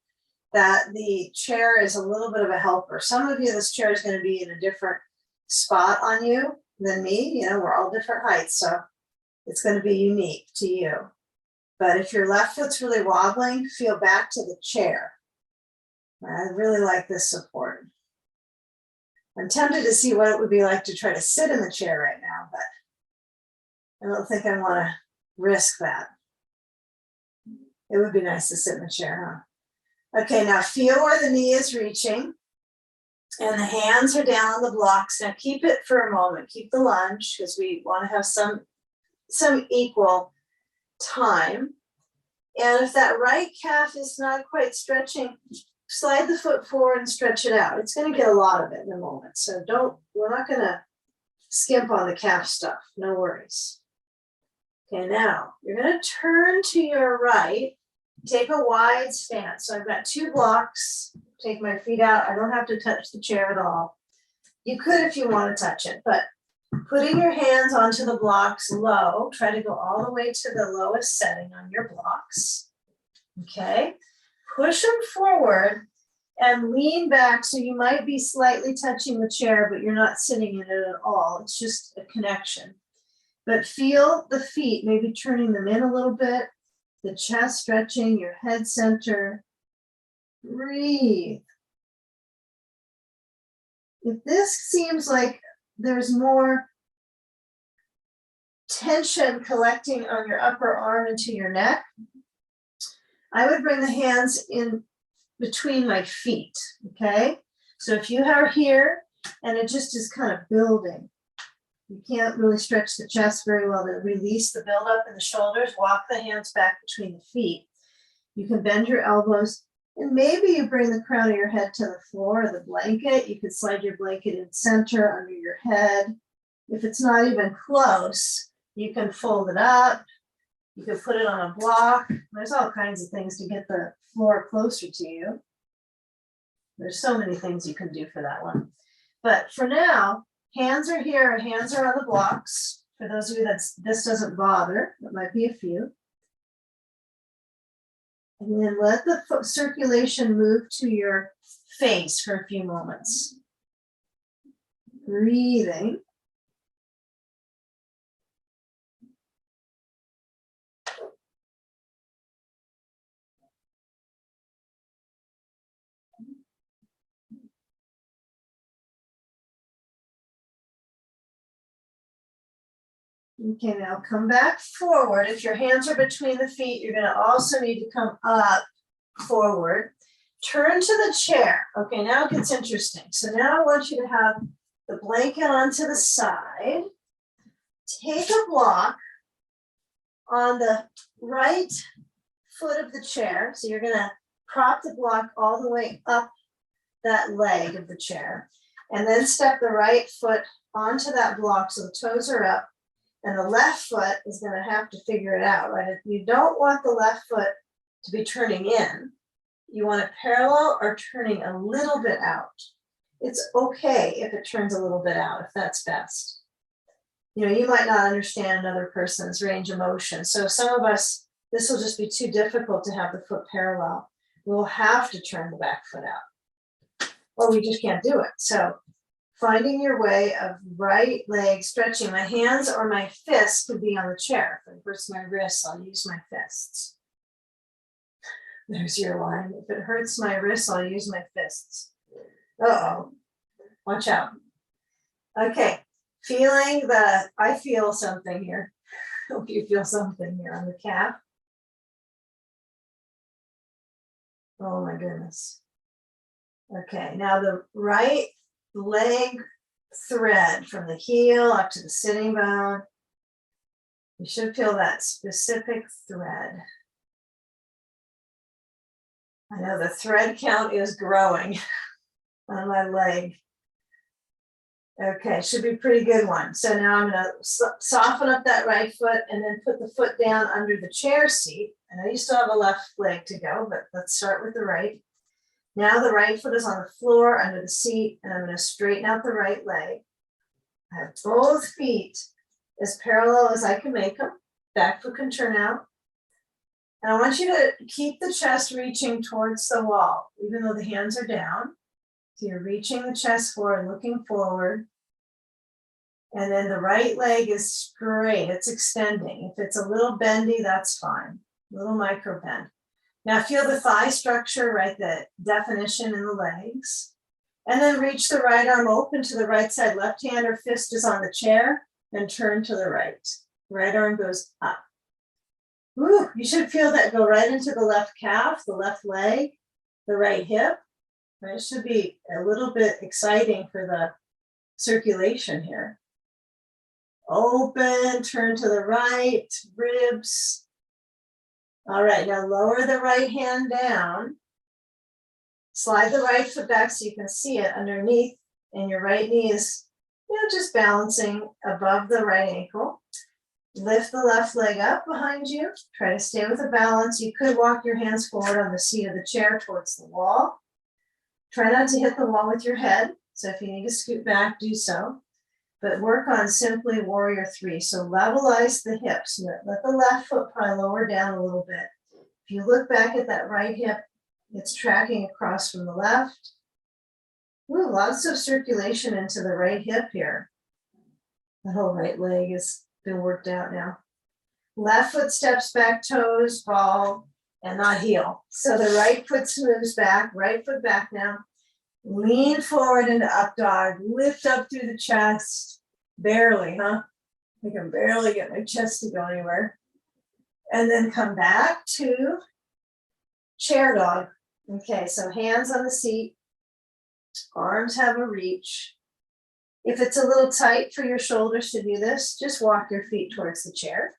that the chair is a little bit of a helper. Some of you, this chair is going to be in a different spot on you than me. You know, we're all different heights, so it's going to be unique to you. But if your left foot's really wobbling, feel back to the chair. I really like this support. I'm tempted to see what it would be like to try to sit in the chair right now, but I don't think I want to risk that. It would be nice to sit in the chair, huh? Okay, now feel where the knee is reaching and the hands are down on the blocks. Now keep it for a moment. Keep the lunge because we want to have some equal time. And if that right calf is not quite stretching, slide the foot forward and stretch it out. It's going to get a lot of it in a moment. So we're not going to skimp on the calf stuff. No worries. Okay, now you're going to turn to your right, take a wide stance. So I've got 2 blocks, take my feet out. I don't have to touch the chair at all. You could if you want to touch it, but putting your hands onto the blocks low, try to go all the way to the lowest setting on your blocks. Okay, push them forward and lean back. So you might be slightly touching the chair, but you're not sitting in it at all. It's just a connection. But feel the feet, maybe turning them in a little bit, the chest stretching, your head center. Breathe. If this seems like there's more tension collecting on your upper arm into your neck, I would bring the hands in between my feet, okay? So if you are here and it just is kind of building, you can't really stretch the chest very well to release the buildup in the shoulders, walk the hands back between the feet. You can bend your elbows and maybe you bring the crown of your head to the floor or the blanket. You can slide your blanket in center under your head. If it's not even close, you can fold it up. You can put it on a block. There's all kinds of things to get the floor closer to you. There's so many things you can do for that one. But for now, hands are here, hands are on the blocks. For those of you that this doesn't bother, it might be a few. And then let the circulation move to your face for a few moments. Breathing. Okay, now come back forward. If your hands are between the feet, you're going to also need to come up forward. Turn to the chair. Okay, now it gets interesting. So now I want you to have the blanket onto the side. Take a block on the right foot of the chair. So you're going to prop the block all the way up that leg of the chair. And then step the right foot onto that block so the toes are up. And the left foot is going to have to figure it out, right? If you don't want the left foot to be turning in, you want it parallel or turning a little bit out. It's okay if it turns a little bit out, if that's best. You know, you might not understand another person's range of motion. So some of us, this will just be too difficult to have the foot parallel. We'll have to turn the back foot out, or we just can't do it. So finding your way of right leg stretching. My hands or my fists could be on the chair. If it hurts my wrists, I'll use my fists. There's your line. If it hurts my wrists, I'll use my fists. Uh-oh. Watch out. Okay. I feel something here. Hope you feel something here on the calf. Oh my goodness. Okay. Now the right leg thread from the heel up to the sitting bone. You should feel that specific thread. I know the thread count is growing on my leg. Okay, should be a pretty good one. So now I'm going to soften up that right foot and then put the foot down under the chair seat. I know you still have a left leg to go, but let's start with the right. Now the right foot is on the floor under the seat, and I'm going to straighten out the right leg. I have both feet as parallel as I can make them, Back foot can turn out. And I want you to keep the chest reaching towards the wall, even though the hands are down. So you're reaching the chest forward, looking forward. And then the right leg is straight, it's extending. If it's a little bendy, that's fine. Little micro bend. Now feel the thigh structure, right? The definition in the legs. And then reach the right arm open to the right side. Left hand or fist is on the chair and turn to the right. Right arm goes up. Ooh, you should feel that go right into the left calf, the left leg, the right hip. It should be a little bit exciting for the circulation here. Open, turn to the right, ribs. All right, now lower the right hand down. Slide the right foot back so you can see it underneath, and your right knee is, just balancing above the right ankle. Lift the left leg up behind you. Try to stay with a balance. You could walk your hands forward on the seat of the chair towards the wall. Try not to hit the wall with your head. So if you need to scoot back, do so. But work on simply warrior 3. So levelize the hips. Let the left foot probably lower down a little bit. If you look back at that right hip, it's tracking across from the left. Ooh, lots of circulation into the right hip here. The whole right leg has been worked out now. Left foot steps back, toes, ball, and not heel. So the right foot moves back, right foot back now. Lean forward into up dog, lift up through the chest. Barely, huh? I can barely get my chest to go anywhere. And then come back to chair dog. Okay, so hands on the seat, arms have a reach. If it's a little tight for your shoulders to do this, just walk your feet towards the chair.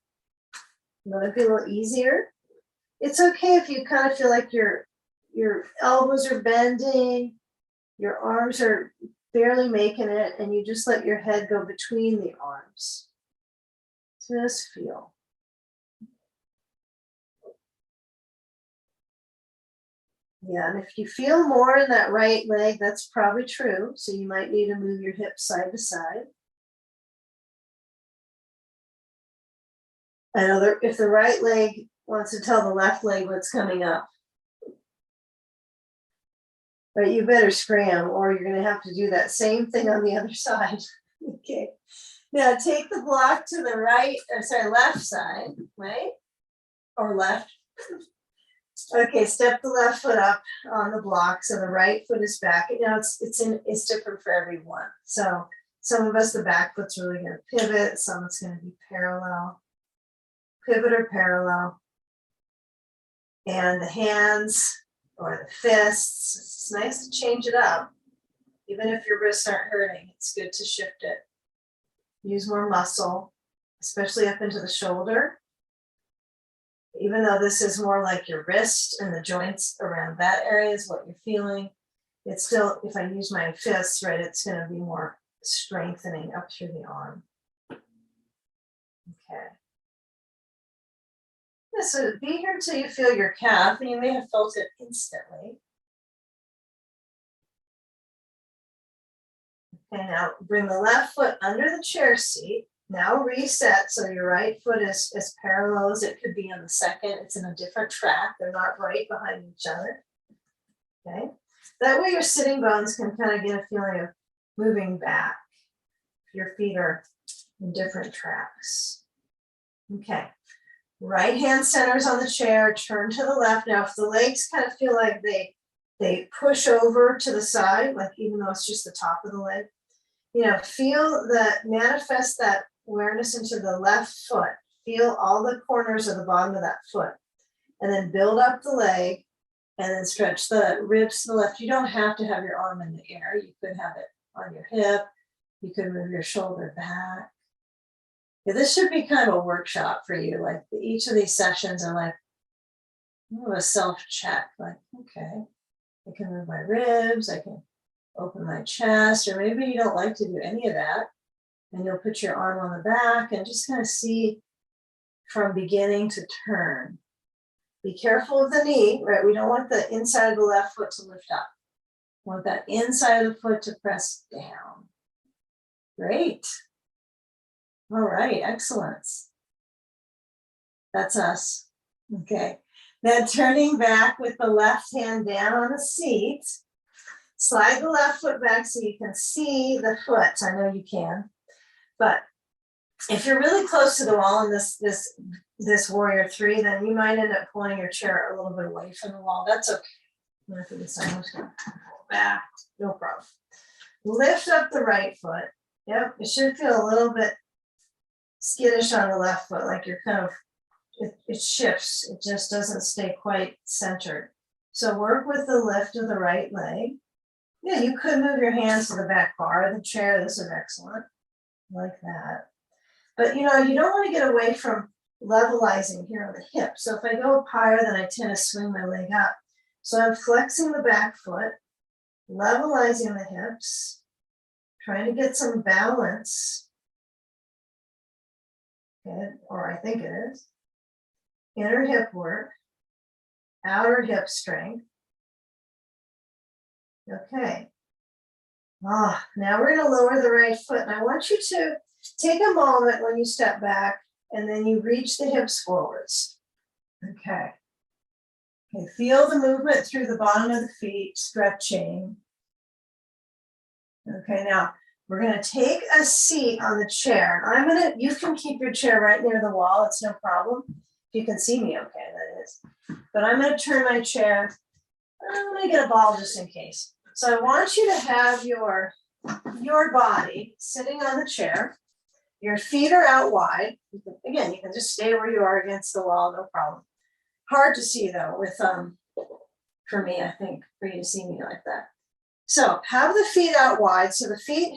Let it be a little easier. It's okay if you kind of feel like your elbows are bending, your arms are barely making it, and you just let your head go between the arms. Just feel. Yeah, and if you feel more in that right leg, that's probably true. So you might need to move your hips side to side. I know that if the right leg wants to tell the left leg what's coming up, but you better scram or you're going to have to do that same thing on the other side. Okay. Now take the block to the right, or sorry, left side, right? Or left. Okay, step the left foot up on the block so the right foot is back. Now it's different for everyone. So some of us, the back foot's really going to pivot. Some it's going to be parallel. Pivot or parallel. And the hands or the fists, it's nice to change it up. Even if your wrists aren't hurting, it's good to shift it. Use more muscle, especially up into the shoulder. Even though this is more like your wrist and the joints around that area is what you're feeling, it's still, if I use my fists, right, it's going to be more strengthening up through the arm. Okay. Yeah, so be here till you feel your calf, and you may have felt it instantly. Okay, now bring the left foot under the chair seat. Now reset, so your right foot is as parallel as it could be on the second. It's in a different track. They're not right behind each other. Okay, that way your sitting bones can kind of get a feeling of moving back. Your feet are in different tracks. Okay, right hand centers on the chair, turn to the left. Now if the legs kind of feel like they push over to the side, like even though it's just the top of the leg, feel that, manifest that awareness into the left foot. Feel all the corners of the bottom of that foot. And then build up the leg and then stretch the ribs to the left. You don't have to have your arm in the air. You could have it on your hip. You could move your shoulder back. Yeah, this should be kind of a workshop for you. Like each of these sessions are like a self-check. Like, okay, I can move my ribs. I can open my chest, or maybe you don't like to do any of that. And you'll put your arm on the back and just kind of see from beginning to turn. Be careful of the knee, right? We don't want the inside of the left foot to lift up. We want that inside of the foot to press down. Great. All right, excellent. That's us. Okay. Then turning back with the left hand down on the seat. Slide the left foot back so you can see the foot. I know you can. But if you're really close to the wall in this warrior three, then you might end up pulling your chair a little bit away from the wall. That's okay. I'm gonna put this on. I'm just gonna pull back. No problem. Lift up the right foot. Yep, it should feel a little bit skittish on the left foot, like you're kind of, it shifts. It just doesn't stay quite centered. So work with the lift of the right leg. Yeah, you could move your hands to the back bar of the chair. This is excellent. Like that. But you know, you don't want to get away from levelizing here on the hip. So if I go up higher, then I tend to swing my leg up. So I'm flexing the back foot, levelizing the hips, trying to get some balance. Okay, or I think it is. Inner hip work, outer hip strength. Okay. Now we're going to lower the right foot. And I want you to take a moment when you step back and then you reach the hips forwards. Okay. Okay, feel the movement through the bottom of the feet, stretching. Okay, now we're going to take a seat on the chair. You can keep your chair right near the wall. It's no problem. If you can see me, okay, that is. But I'm going to turn my chair. I'm going to get a ball just in case. So I want you to have your body sitting on the chair. Your feet are out wide. Again, you can just stay where you are against the wall, no problem. Hard to see though with, for me, I think, for you to see me like that. So have the feet out wide. So the feet,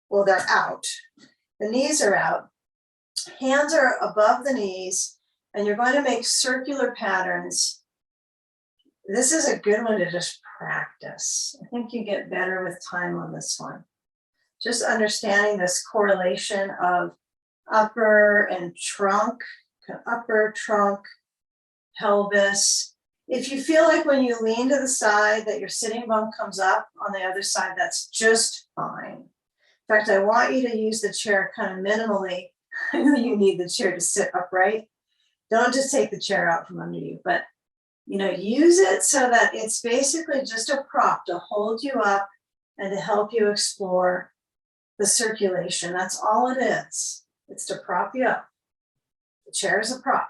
well, they're out. The knees are out. Hands are above the knees, and you're going to make circular patterns. This is a good one to just practice. I think you get better with time on this one. Just understanding this correlation of upper and trunk, upper trunk, pelvis. If you feel like when you lean to the side that your sitting bone comes up on the other side, that's just fine. In fact, I want you to use the chair kind of minimally. I know you need the chair to sit upright. Don't just take the chair out from under you, but you know, use it so that it's basically just a prop to hold you up and to help you explore the circulation. That's all it is. It's to prop you up. The chair is a prop.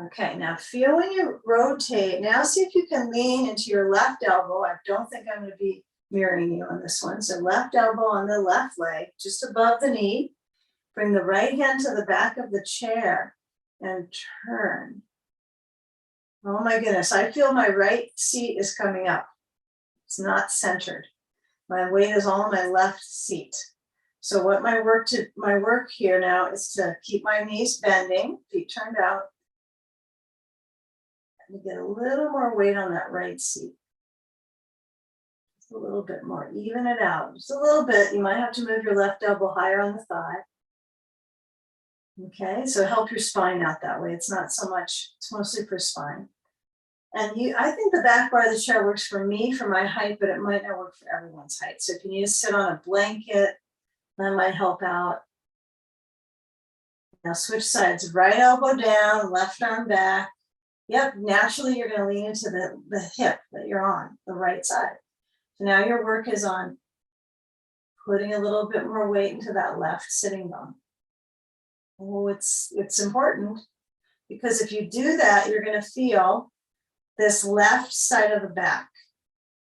Okay, now feel when you rotate. Now see if you can lean into your left elbow. I don't think I'm going to be mirroring you on this one. So left elbow on the left leg, just above the knee. Bring the right hand to the back of the chair and turn. Oh my goodness, I feel my right seat is coming up. It's not centered. My weight is all on my left seat. So what my work here now is to keep my knees bending, feet turned out, and get a little more weight on that right seat. Just a little bit more, even it out, just a little bit. You might have to move your left elbow higher on the thigh. Okay, so help your spine out that way. It's not so much, it's mostly for spine. And I think the back bar of the chair works for me, for my height, but it might not work for everyone's height. So if you need to sit on a blanket, that might help out. Now switch sides, right elbow down, left arm back. Yep, naturally you're gonna lean into the hip that you're on, the right side. So now your work is on putting a little bit more weight into that left sitting bone. Oh, it's important, because if you do that, you're going to feel this left side of the back.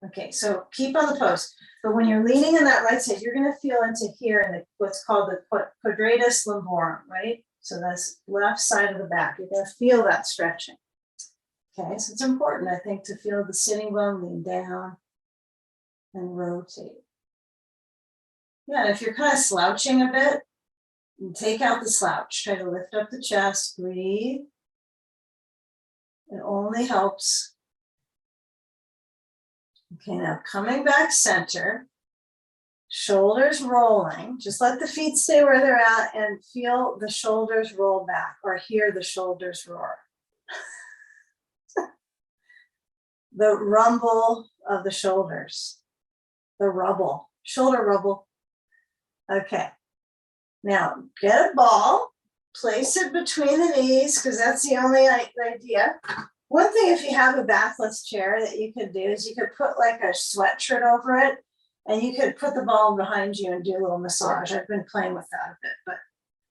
Okay, so keep on the pose. But when you're leaning on that right side, you're going to feel into here in what's called the quadratus lumborum, right? So that's left side of the back. You're going to feel that stretching. Okay, so it's important, I think, to feel the sitting bone lean down and rotate. Yeah, if you're kind of slouching a bit, take out the slouch. Try to lift up the chest, breathe. It only helps. Okay, now coming back center, shoulders rolling. Just let the feet stay where they're at and feel the shoulders roll back, or hear the shoulders roar. The rumble of the shoulders, the rubble, shoulder rubble. Okay. Now, get a ball place it between the knees because that's the only idea. One thing, if you have a backless chair that you could do is you could put like a sweatshirt over it and you could put the ball behind you and do a little massage. I've been playing with that a bit, but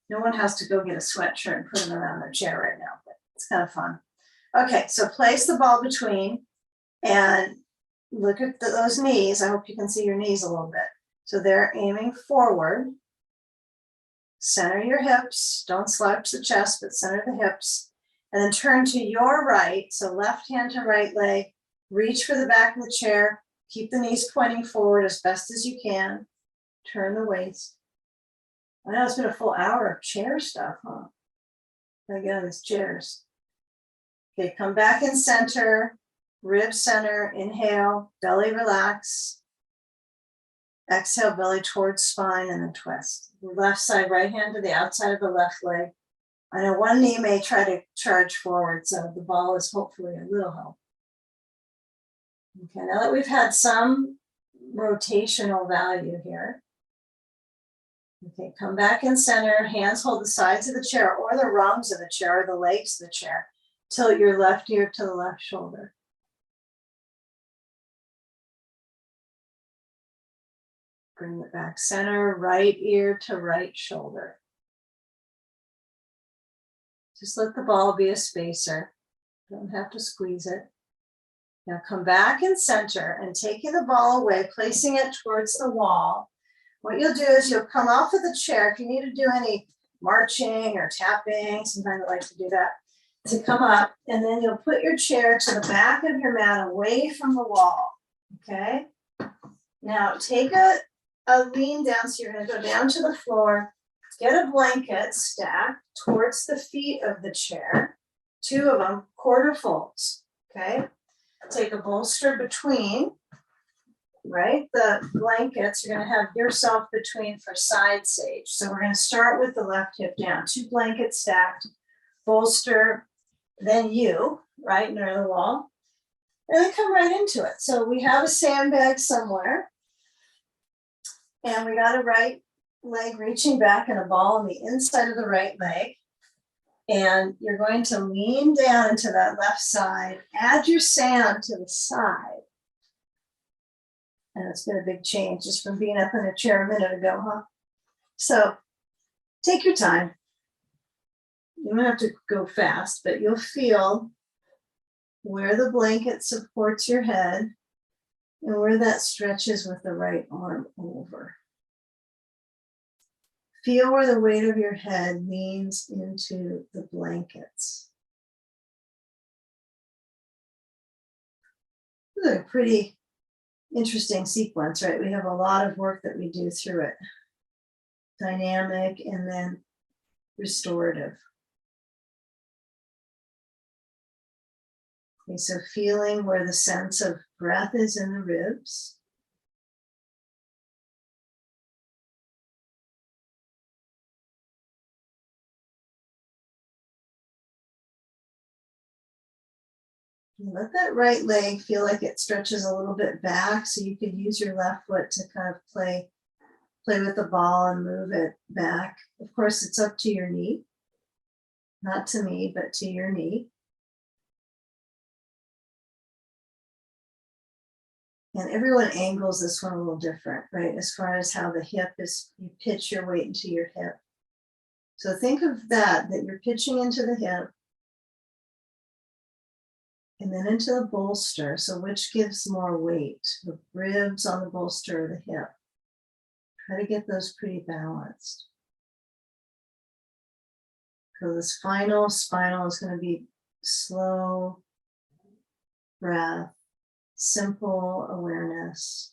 no one has to go get a sweatshirt and put it around their chair right now, but it's kind of fun. Okay, so place the ball between and look at those knees. I hope you can see your knees a little bit. So they're aiming forward. Center your hips. Don't slouch the chest, but center the hips. And then turn to your right. So left hand to right leg. Reach for the back of the chair. Keep the knees pointing forward as best as you can. Turn the waist. I know it's been a full hour of chair stuff, huh? Again, it's chairs. Okay, come back in center. Rib center. Inhale. Belly relax. Exhale, belly towards spine and then twist. The left side, right hand to the outside of the left leg. I know one knee may try to charge forward, so the ball is hopefully a little help. Okay, now that we've had some rotational value here. Okay, come back in center, hands hold the sides of the chair or the rungs of the chair or the legs of the chair. Tilt your left ear to the left shoulder. Bring it back center, right ear to right shoulder. Just let the ball be a spacer. Don't have to squeeze it. Now come back in center and taking the ball away, placing it towards the wall. What you'll do is you'll come off of the chair. If you need to do any marching or tapping, sometimes I like to do that, to come up, and then you'll put your chair to the back of your mat away from the wall, okay? Now take a lean down, so you're gonna go down to the floor, get a blanket stacked towards the feet of the chair, 2 of them, quarter folds, okay? Take a bolster between, right? The blankets, you're gonna have yourself between for side sage. So we're gonna start with the left hip down, 2 blankets stacked, bolster, then you, right near the wall, and then come right into it. So we have a sandbag somewhere, and we got a right leg reaching back and a ball on the inside of the right leg. And you're going to lean down into that left side, add your sand to the side. And it's been a big change just from being up in a chair a minute ago, huh? So take your time. You don't have to go fast, but you'll feel where the blanket supports your head and where that stretches with the right arm over. Feel where the weight of your head leans into the blankets. This is a pretty interesting sequence, right? We have a lot of work that we do through it. Dynamic and then restorative. Okay, so feeling where the sense of breath is in the ribs. Let that right leg feel like it stretches a little bit back, so you could use your left foot to kind of play with the ball and move it back. Of course, it's up to your knee. Not to me, but to your knee. And everyone angles this one a little different, right? As far as how the hip is, you pitch your weight into your hip. So think of that you're pitching into the hip and then into the bolster. So which gives more weight, the ribs on the bolster or the hip? Try to get those pretty balanced. So this final spinal is going to be slow breath, simple awareness.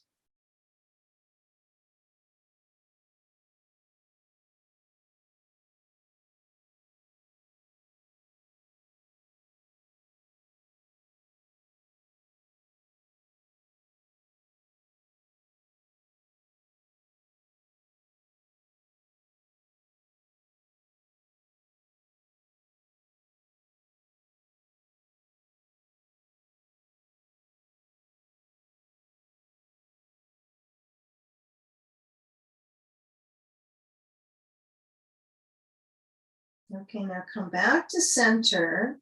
Okay, now come back to center.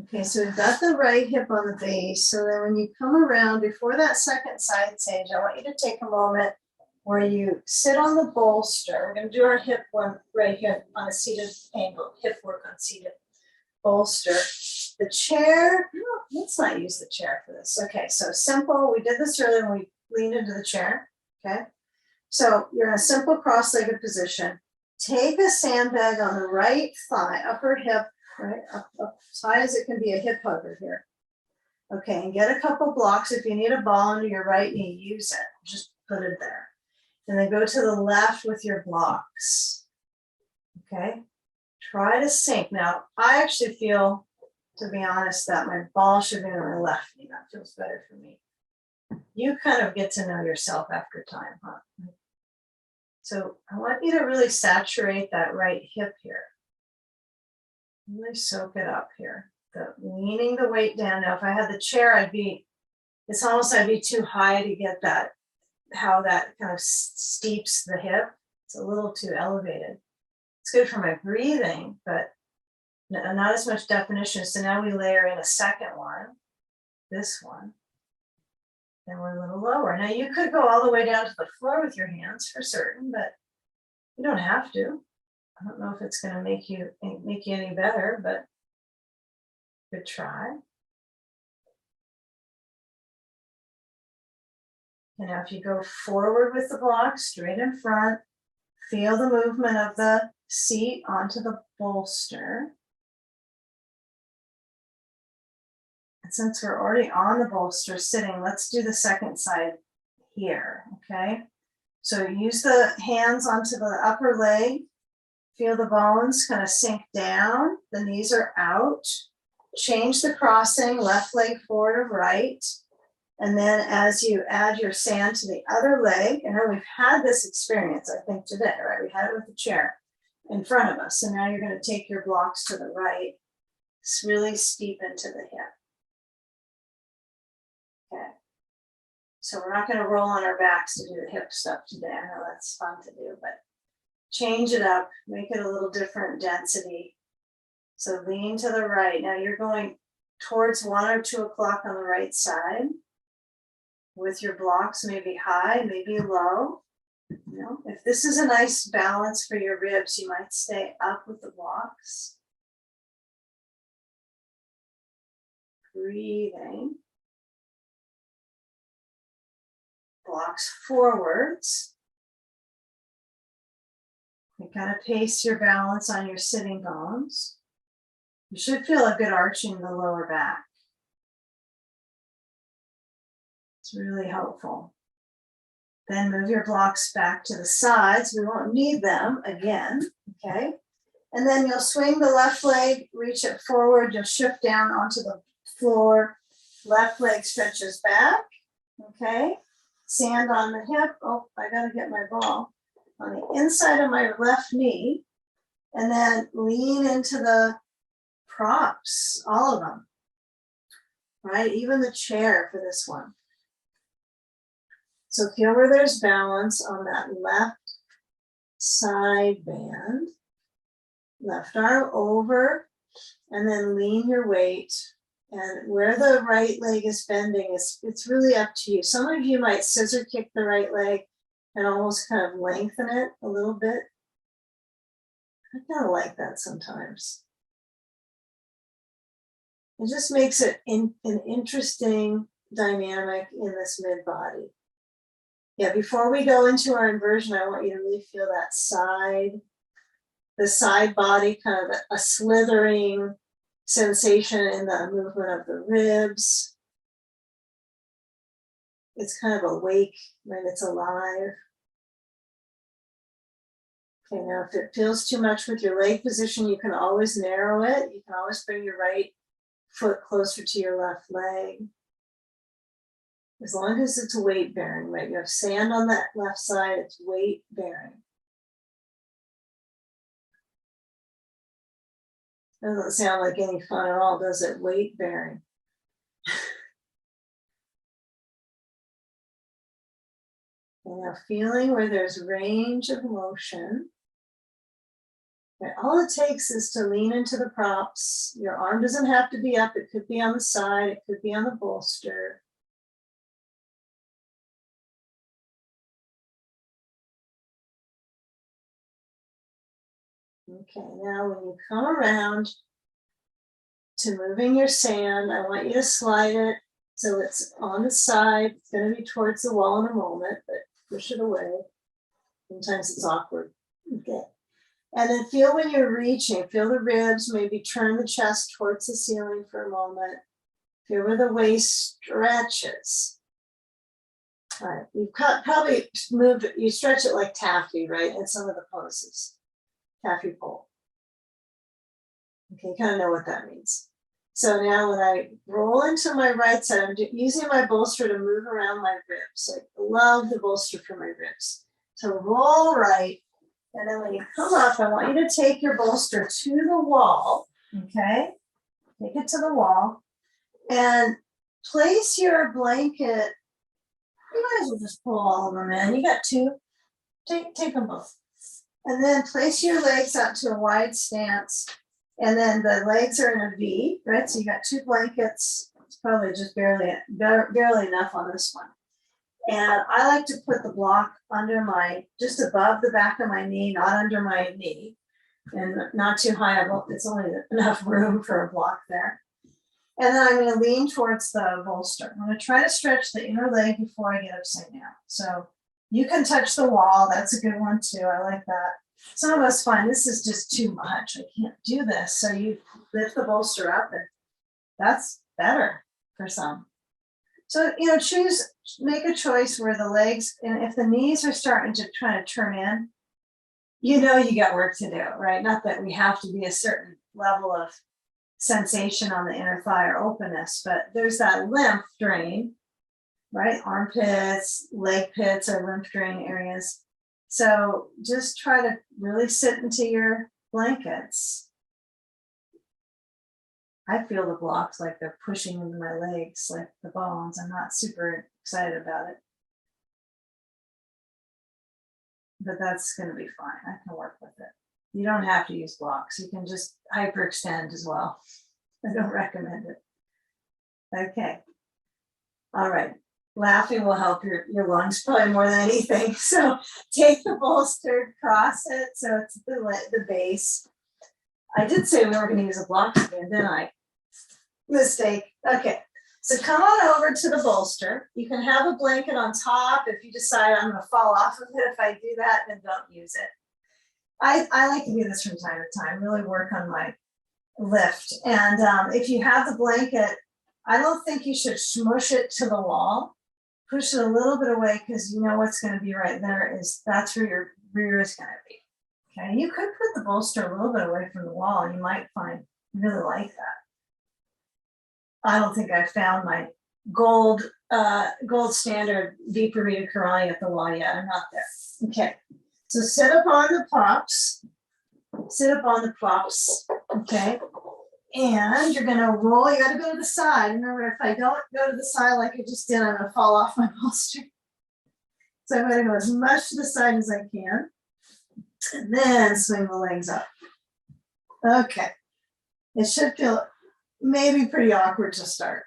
Okay, so we've got the right hip on the base. So then when you come around before that second side sage, I want you to take a moment where you sit on the bolster. We're going to do our hip one right here on a seated angle, hip work on seated bolster. The chair, let's not use the chair for this. Okay, so simple. We did this earlier when we leaned into the chair. Okay, so you're in a simple cross-legged position. Take a sandbag on the right thigh, upper hip, right, up as high as it can be, a hip hugger here. Okay, and get a couple blocks. If you need a ball under your right knee, use it. Just put it there. And then go to the left with your blocks. Okay, try to sink. Now, I actually feel, to be honest, that my ball should be on my left knee. That feels better for me. You kind of get to know yourself after time, huh? So I want you to really saturate that right hip here. Really soak it up here. Leaning the weight down. Now, if I had the chair, I'd be too high to get that, how that kind of steeps the hip. It's a little too elevated. It's good for my breathing, but not as much definition. So now we layer in a second one, this one. Then we're a little lower. Now you could go all the way down to the floor with your hands for certain, but you don't have to. I don't know if it's going to make you any better, but good try. And now if you go forward with the block, straight in front, feel the movement of the seat onto the bolster. And since we're already on the bolster sitting, let's do the second side here, okay? So use the hands onto the upper leg. Feel the bones kind of sink down. The knees are out. Change the crossing, left leg forward or right. And then as you add your sand to the other leg, and we've had this experience, I think, today, right? We had it with the chair in front of us. So now you're going to take your blocks to the right. It's really steep into the hip. Okay. So we're not going to roll on our backs to do the hip stuff today. I know that's fun to do, but change it up, make it a little different density. So lean to the right. Now you're going towards 1 or 2 o'clock on the right side with your blocks maybe high, maybe low. You know, if this is a nice balance for your ribs, you might stay up with the blocks. Breathing. Blocks forwards. You kind of pace your balance on your sitting bones. You should feel a good arching in the lower back. It's really helpful. Then move your blocks back to the sides. We won't need them again, okay? And then you'll swing the left leg, reach it forward. You'll shift down onto the floor. Left leg stretches back, okay? Sand on the hip. Oh, I gotta get my ball. On the inside of my left knee. And then lean into the props, all of them, right? Even the chair for this one. So feel where there's balance on that left side band. Left arm over, and then lean your weight. And where the right leg is bending, it's really up to you. Some of you might scissor kick the right leg and almost kind of lengthen it a little bit. I kind of like that sometimes. It just makes it an interesting dynamic in this mid body. Yeah, before we go into our inversion, I want you to really feel that side, the side body, kind of a slithering sensation in the movement of the ribs. It's kind of awake when it's alive. Okay, now if it feels too much with your leg position, you can always narrow it. You can always bring your right foot closer to your left leg. As long as it's weight bearing, right? You have sand on that left side, it's weight bearing. Doesn't sound like any fun at all, does it? Weight bearing. And now feeling where there's range of motion. Okay, all it takes is to lean into the props. Your arm doesn't have to be up. It could be on the side. It could be on the bolster. Okay, now when you come around to moving your sand, I want you to slide it so it's on the side. It's going to be towards the wall in a moment, but push it away. Sometimes it's awkward. Okay. And then feel when you're reaching, feel the ribs, maybe turn the chest towards the ceiling for a moment. Feel where the waist stretches. All right, you've probably moved, you stretch it like taffy, right? In some of the poses, taffy pole. Okay, you kind of know what that means. So now when I roll into my right side, I'm using my bolster to move around my ribs. I love the bolster for my ribs. So roll right, and then when you come up, I want you to take your bolster to the wall, okay? Take it to the wall, and place your blanket. You might as well just pull all of them in. You got two. Take them both. And then place your legs out to a wide stance. And then the legs are in a V, right? So you got two blankets. It's probably just barely enough on this one. And I like to put the block under just above the back of my knee, not under my knee, and not too high. It's only enough room for a block there. And then I'm going to lean towards the bolster. I'm going to try to stretch the inner leg before I get upside down. So you can touch the wall. That's a good one too. I like that. Some of us find this is just too much. I can't do this. So you lift the bolster up, and that's better for some. So, make a choice where the legs, and if the knees are starting to try to turn in, you got work to do, right? Not that we have to be a certain level of sensation on the inner thigh or openness, but there's that lymph drain, right? Armpits, leg pits are lymph drain areas. So just try to really sit into your blankets. I feel the blocks like they're pushing into my legs, like the bones. I'm not super excited about it. But that's going to be fine. I can work with it. You don't have to use blocks. You can just hyperextend as well. I don't recommend it. Okay. All right. Laughing will help your lungs probably more than anything. So take the bolster, cross it so it's the base. I did say we were going to use a block again, didn't I? Mistake. Okay. So come on over to the bolster. You can have a blanket on top. If you decide I'm going to fall off of it, if I do that, then don't use it. I like to do this from time to time, really work on my lift. And if you have the blanket, I don't think you should smush it to the wall. Push it a little bit away, because you know what's going to be right there that's where your rear is going to be. Okay, you could put the bolster a little bit away from the wall. You might really like that. I don't think I found my gold standard Viparita Karani at the wall yet. I'm not there. Okay, so sit up on the props. Sit up on the props. Okay. And you're going to roll. You got to go to the side. Remember, if I don't go to the side like I just did, I'm going to fall off my bolster. So I'm going to go as much to the side as I can. And then swing the legs up. Okay. It should feel maybe pretty awkward to start.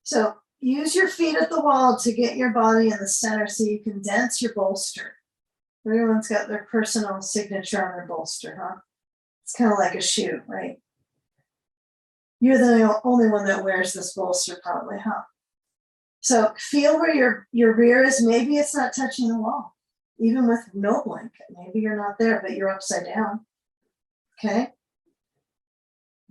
So use your feet at the wall to get your body in the center so you can condense your bolster. Everyone's got their personal signature on their bolster, huh? It's kind of like a shoe, right? You're the only one that wears this bolster probably, huh? So feel where your rear is. Maybe it's not touching the wall, even with no blanket. Maybe you're not there, but you're upside down. Okay.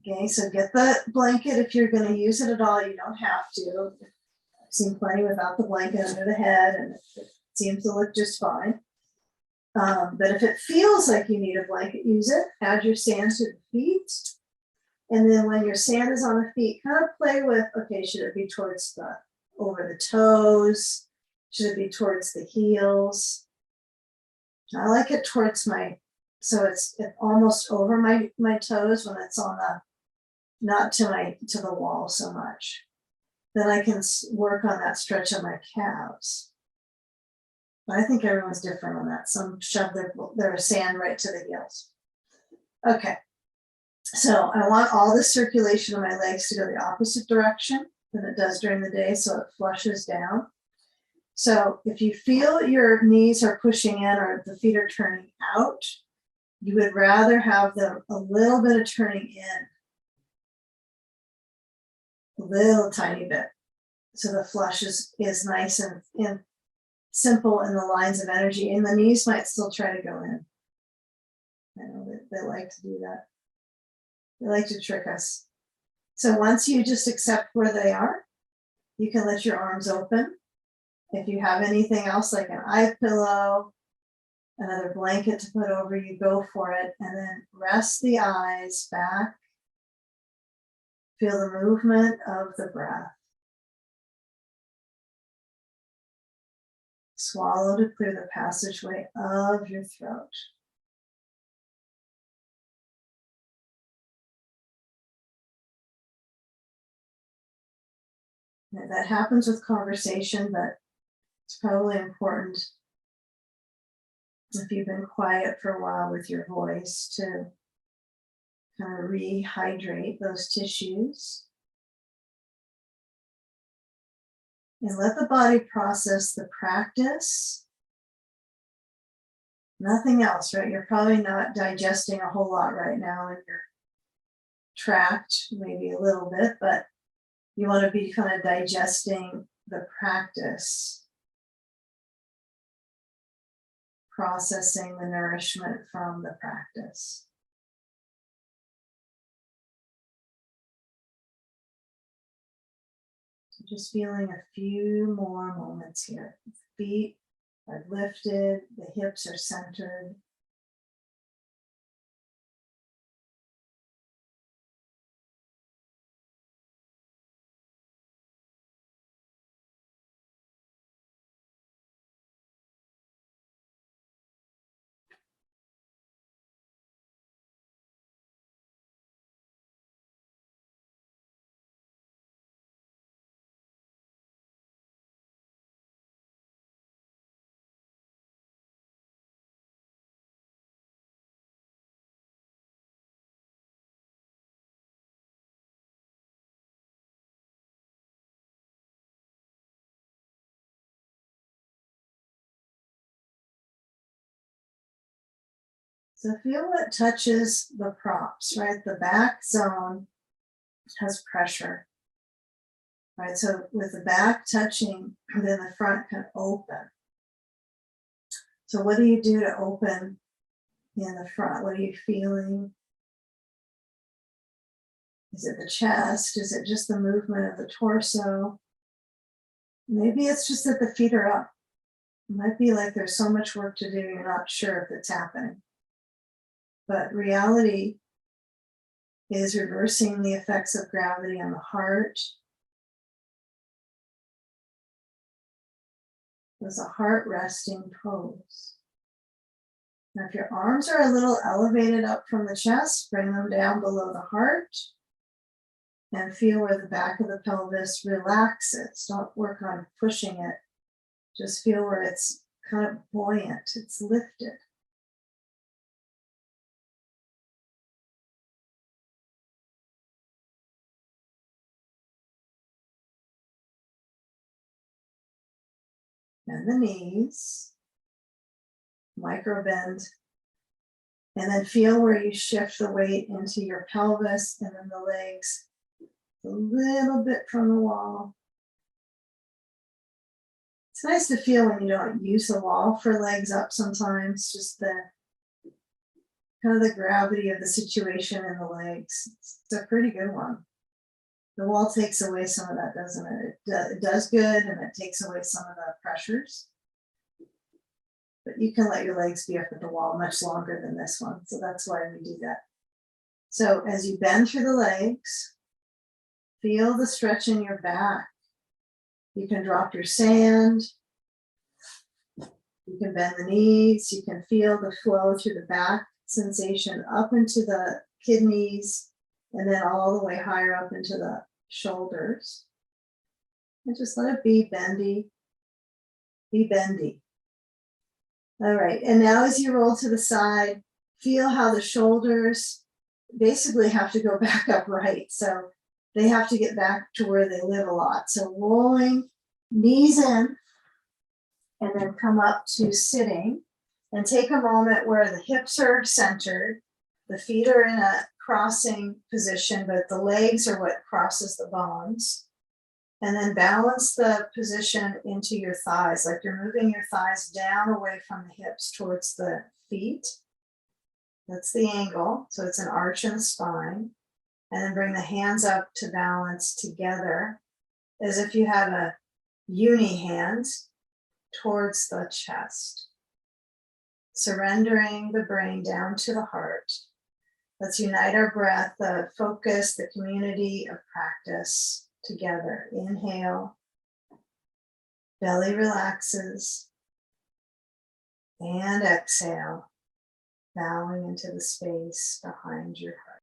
Okay, so get the blanket if you're going to use it at all. You don't have to. I've seen plenty without the blanket under the head, and it seems to look just fine. But if it feels like you need a blanket, use it. Add your sand to the feet. And then when your sand is on the feet, kind of play with, okay, should it be towards over the toes? Should it be towards the heels? I like it towards so it's almost over my toes when it's on not to the wall so much. Then I can work on that stretch of my calves. But I think everyone's different on that. Some shove their sand right to the heels. Okay. So I want all the circulation of my legs to go the opposite direction than it does during the day, so it flushes down. So if you feel your knees are pushing in or the feet are turning out, you would rather have them a little bit of turning in, a little tiny bit. So the flush is nice and simple in the lines of energy, and the knees might still try to go in. I know that they like to do that. They like to trick us. So once you just accept where they are, you can let your arms open. If you have anything else like an eye pillow, another blanket to put over you, go for it. And then rest the eyes back. Feel the movement of the breath. Swallow to clear the passageway of your throat. Now, that happens with conversation, but it's probably important if you've been quiet for a while with your voice to kind of rehydrate those tissues. And let the body process the practice. Nothing else, right? You're probably not digesting a whole lot right now in your tract, maybe a little bit, but you want to be kind of digesting the practice, processing the nourishment from the practice. So just feeling a few more moments here. The feet are lifted, the hips are centered. So feel what touches the props, right? The back zone has pressure, right? So with the back touching, then the front can open. So what do you do to open in the front? What are you feeling? Is it the chest? Is it just the movement of the torso? Maybe it's just that the feet are up. It might be like there's so much work to do, you're not sure if it's happening. But reality is reversing the effects of gravity on the heart. There's a heart resting pose. Now, if your arms are a little elevated up from the chest, bring them down below the heart and feel where the back of the pelvis relaxes. Don't work on pushing it. Just feel where it's kind of buoyant, it's lifted. And the knees, micro bend. And then feel where you shift the weight into your pelvis and then the legs a little bit from the wall. It's nice to feel when you don't use the wall for legs up sometimes, just the kind of the gravity of the situation in the legs. It's a pretty good one. The wall takes away some of that, doesn't it? It does good, and it takes away some of the pressures. But you can let your legs be up at the wall much longer than this one. So that's why we do that. So as you bend through the legs, feel the stretch in your back. You can drop your sand. You can bend the knees. You can feel the flow through the back sensation up into the kidneys and then all the way higher up into the shoulders. And just let it be bendy. Be bendy. All right, and now as you roll to the side, Feel how the shoulders basically have to go back upright. So they have to get back to where they live a lot. So rolling, knees in, and then come up to sitting, and take a moment where the hips are centered, the feet are in a crossing position, but the legs are what crosses the bones. And then balance the position into your thighs, like you're moving your thighs down away from the hips towards the feet. That's the angle. So it's an arch in the spine. And then bring the hands up to balance together as if you had a uni hand towards the chest. Surrendering the brain down to the heart. Let's unite our breath, the focus, the community of practice together. Inhale, belly relaxes, and exhale, bowing into the space behind your heart.